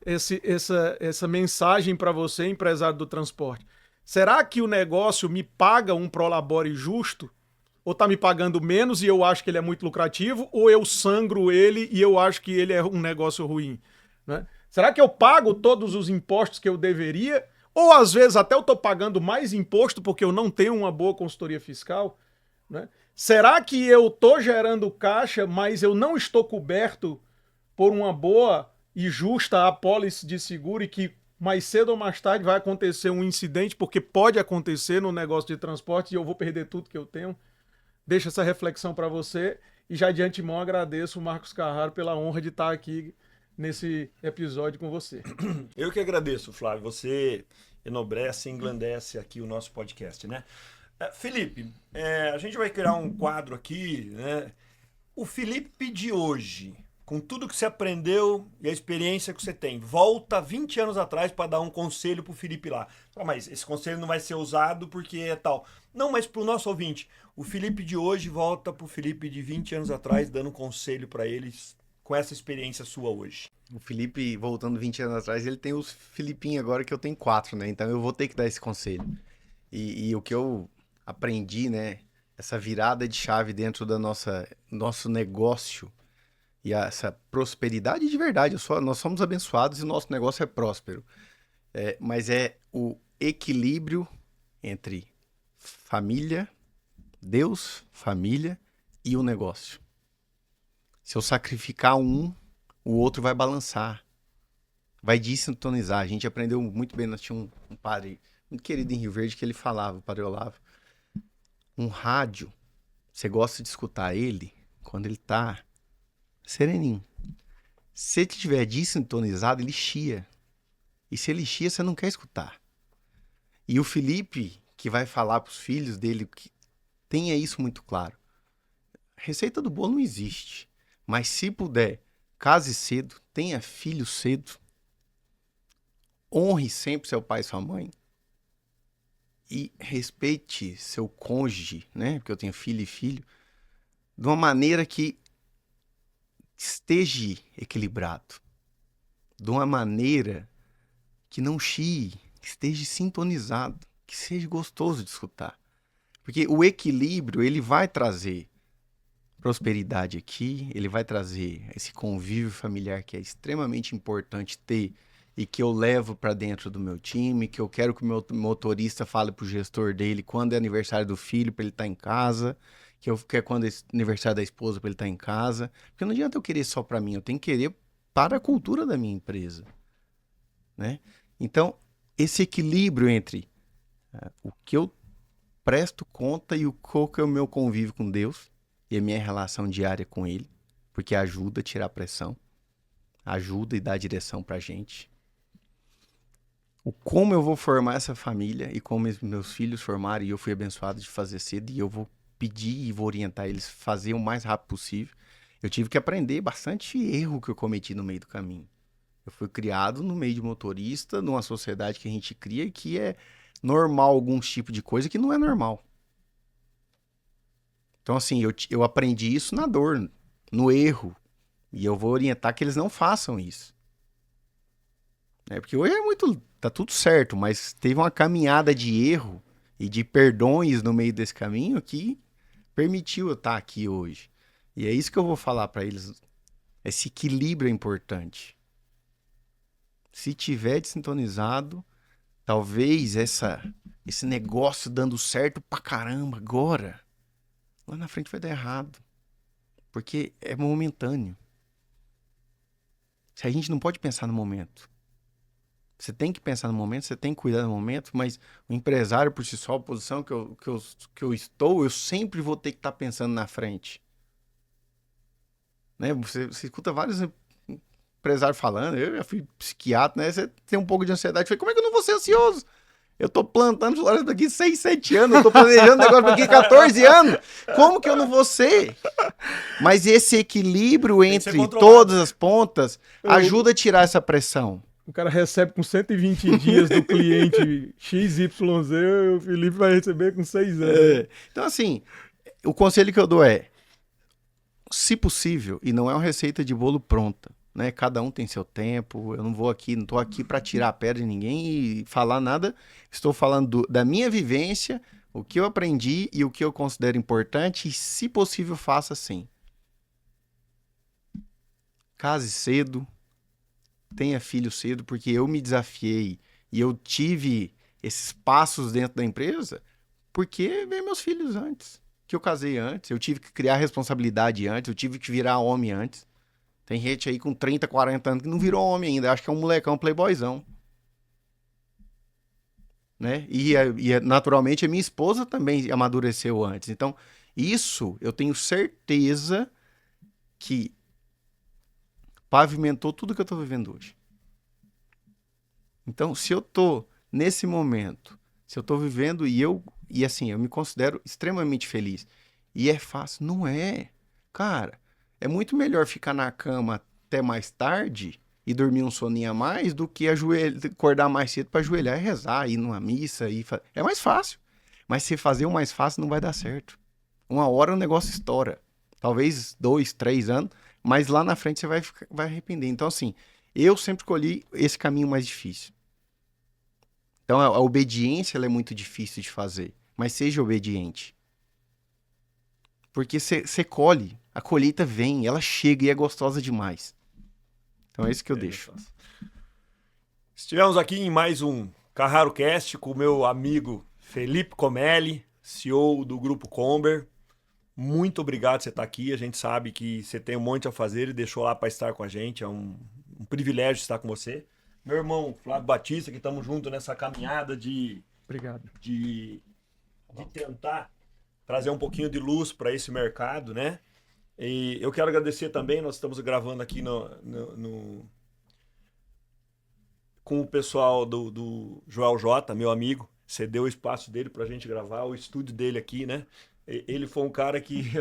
essa mensagem para você, empresário do transporte. Será que o negócio me paga um prolabore justo? Ou está me pagando menos e eu acho que ele é muito lucrativo, ou eu sangro ele e eu acho que ele é um negócio ruim, né? Será que eu pago todos os impostos que eu deveria? Ou às vezes até eu estou pagando mais imposto porque eu não tenho uma boa consultoria fiscal, né? Será que eu estou gerando caixa, mas eu não estou coberto por uma boa e justa apólice de seguro e que mais cedo ou mais tarde vai acontecer um incidente, porque pode acontecer no negócio de transporte e eu vou perder tudo que eu tenho? Deixo essa reflexão para você e já de antemão agradeço o Marcos Carraro pela honra de estar aqui nesse episódio com você. Eu que agradeço, Flávio. Você enobrece e engrandece aqui o nosso podcast, né? Felipe, a gente vai criar um quadro aqui, né? O Felipe de hoje, com tudo que você aprendeu e a experiência que você tem, volta 20 anos atrás para dar um conselho pro Felipe lá. Mas esse conselho não vai ser usado porque é tal. Não, mas pro nosso ouvinte, o Felipe de hoje volta pro Felipe de 20 anos atrás, dando conselho para eles com essa experiência sua hoje. O Felipe, voltando 20 anos atrás, ele tem os Filipinhos agora que eu tenho 4, né? Então eu vou ter que dar esse conselho. E o que eu aprendi, né? Essa virada de chave dentro da nosso negócio e essa prosperidade de verdade. Nós somos abençoados e o nosso negócio é próspero. Mas é o equilíbrio entre família, Deus, família e o negócio. Se eu sacrificar um, o outro vai balançar, vai desintonizar. A gente aprendeu muito bem, nós tínhamos um padre muito querido em Rio Verde que ele falava, o padre Olavo, um rádio, você gosta de escutar ele quando ele tá sereninho. Se ele estiver desintonizado, ele chia. E se ele chia, você não quer escutar. E o Felipe, que vai falar para os filhos dele, que tenha isso muito claro. Receita do bolo não existe. Mas se puder, case cedo, tenha filho cedo, honre sempre seu pai e sua mãe e respeite seu cônjuge, né? Porque eu tenho filho e filho, de uma maneira que esteja equilibrado, de uma maneira que não chie, que esteja sintonizado, que seja gostoso de escutar. Porque o equilíbrio, ele vai trazer prosperidade aqui, ele vai trazer esse convívio familiar que é extremamente importante ter e que eu levo para dentro do meu time, que eu quero que o meu motorista fale pro gestor dele quando é aniversário do filho para ele estar em casa, que eu quero quando é aniversário da esposa para ele estar em casa, porque não adianta eu querer só para mim, eu tenho que querer para a cultura da minha empresa, né? Então, esse equilíbrio entre o que eu presto conta e qual que é o meu convívio com Deus e a minha relação diária com Ele, porque ajuda a tirar a pressão, ajuda e dá direção pra gente. O como eu vou formar essa família e como meus filhos formaram, e eu fui abençoado de fazer cedo, e eu vou pedir e vou orientar eles a fazer o mais rápido possível. Eu tive que aprender bastante erro que eu cometi no meio do caminho. Eu fui criado no meio de motorista, numa sociedade que a gente cria que é normal alguns tipos de coisa que não é normal. Então, assim, eu aprendi isso na dor, no erro. E eu vou orientar que eles não façam isso. Porque hoje tá tudo certo, mas teve uma caminhada de erro e de perdões no meio desse caminho que permitiu eu estar aqui hoje. E é isso que eu vou falar para eles. Esse equilíbrio é importante. Se tiver desintonizado, talvez esse negócio dando certo pra caramba agora, lá na frente vai dar errado. Porque é momentâneo. Se a gente não pode pensar no momento. Você tem que pensar no momento, você tem que cuidar do momento, mas o empresário por si só, a posição que eu estou, eu sempre vou ter que estar pensando na frente. Né? Você escuta vários empresários falando, eu já fui psiquiatra, né? Você tem um pouco de ansiedade. Eu falei, como é que eu não vou ser ansioso? Eu tô plantando floresta daqui 6, 7 anos, eu tô planejando negócio daqui 14 anos. Como que eu não vou ser? Mas esse equilíbrio entre todas as pontas ajuda a tirar essa pressão. O cara recebe com 120 dias do cliente XYZ, o Felipe vai receber com 6 anos. Então, assim, o conselho que eu dou é, se possível, e não é uma receita de bolo pronta, né? Cada um tem seu tempo, eu não tô aqui para tirar a pedra de ninguém e falar nada, estou falando da minha vivência, o que eu aprendi e o que eu considero importante, e se possível, faça assim. Case cedo, tenha filho cedo, porque eu me desafiei e eu tive esses passos dentro da empresa porque veio meus filhos antes, que eu casei antes, eu tive que criar responsabilidade antes, eu tive que virar homem antes. Tem gente aí com 30, 40 anos que não virou homem ainda, acho que é um molecão, um playboyzão. Né? E naturalmente a minha esposa também amadureceu antes. Então, isso eu tenho certeza que pavimentou tudo que eu tô vivendo hoje. Então, se eu tô nesse momento, se eu tô vivendo e assim, eu me considero extremamente feliz. E é fácil? Não é. Cara, é muito melhor ficar na cama até mais tarde e dormir um soninho a mais do que acordar mais cedo para ajoelhar e rezar, ir numa missa. É mais fácil. Mas se fazer o mais fácil, não vai dar certo. Uma hora o negócio estoura. Talvez 2, 3 anos, mas lá na frente você vai arrepender. Então, assim, eu sempre escolhi esse caminho mais difícil. Então, a obediência ela é muito difícil de fazer. Mas seja obediente. Porque você colhe, a colheita vem, ela chega e é gostosa demais. Então é isso que eu deixo. Estivemos aqui em mais um Carraro Cast com o meu amigo Felipe Comelli, CEO do Grupo Comber. Muito obrigado por você estar aqui. A gente sabe que você tem um monte a fazer e deixou lá para estar com a gente. É um privilégio estar com você. Meu irmão Flávio Batista, que estamos juntos nessa caminhada Obrigado. de tentar trazer um pouquinho de luz para esse mercado, né? E eu quero agradecer também, nós estamos gravando aqui com o pessoal do Joel J, meu amigo, cedeu o espaço dele para a gente gravar, o estúdio dele aqui, né? Ele foi um cara que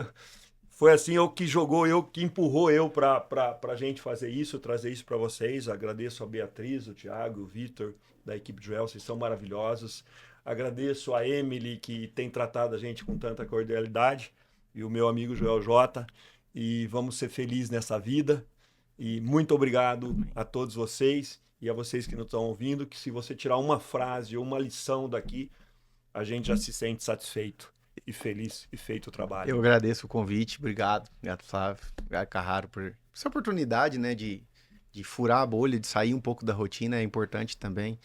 foi assim, que empurrou eu para a gente fazer isso, trazer isso para vocês. Agradeço a Beatriz, o Thiago, o Vitor, da equipe Joel, vocês são maravilhosos. Agradeço a Emily, que tem tratado a gente com tanta cordialidade, e o meu amigo Joel J. E vamos ser felizes nessa vida. E muito obrigado a todos vocês e a vocês que não estão ouvindo, que se você tirar uma frase ou uma lição daqui, a gente já se sente satisfeito e feliz e feito o trabalho. Eu agradeço o convite, obrigado, Flávio, obrigado, Carraro, por essa oportunidade, né, de furar a bolha, de sair um pouco da rotina, é importante também.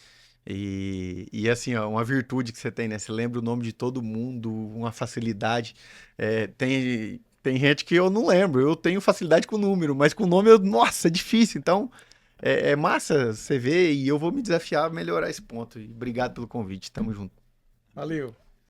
E assim, ó, uma virtude que você tem, né? Você lembra o nome de todo mundo, uma facilidade. Tem gente que eu não lembro, eu tenho facilidade com o número, mas com o nome, nossa, é difícil. Então, é massa você ver e eu vou me desafiar a melhorar esse ponto. E obrigado pelo convite, tamo junto. Valeu.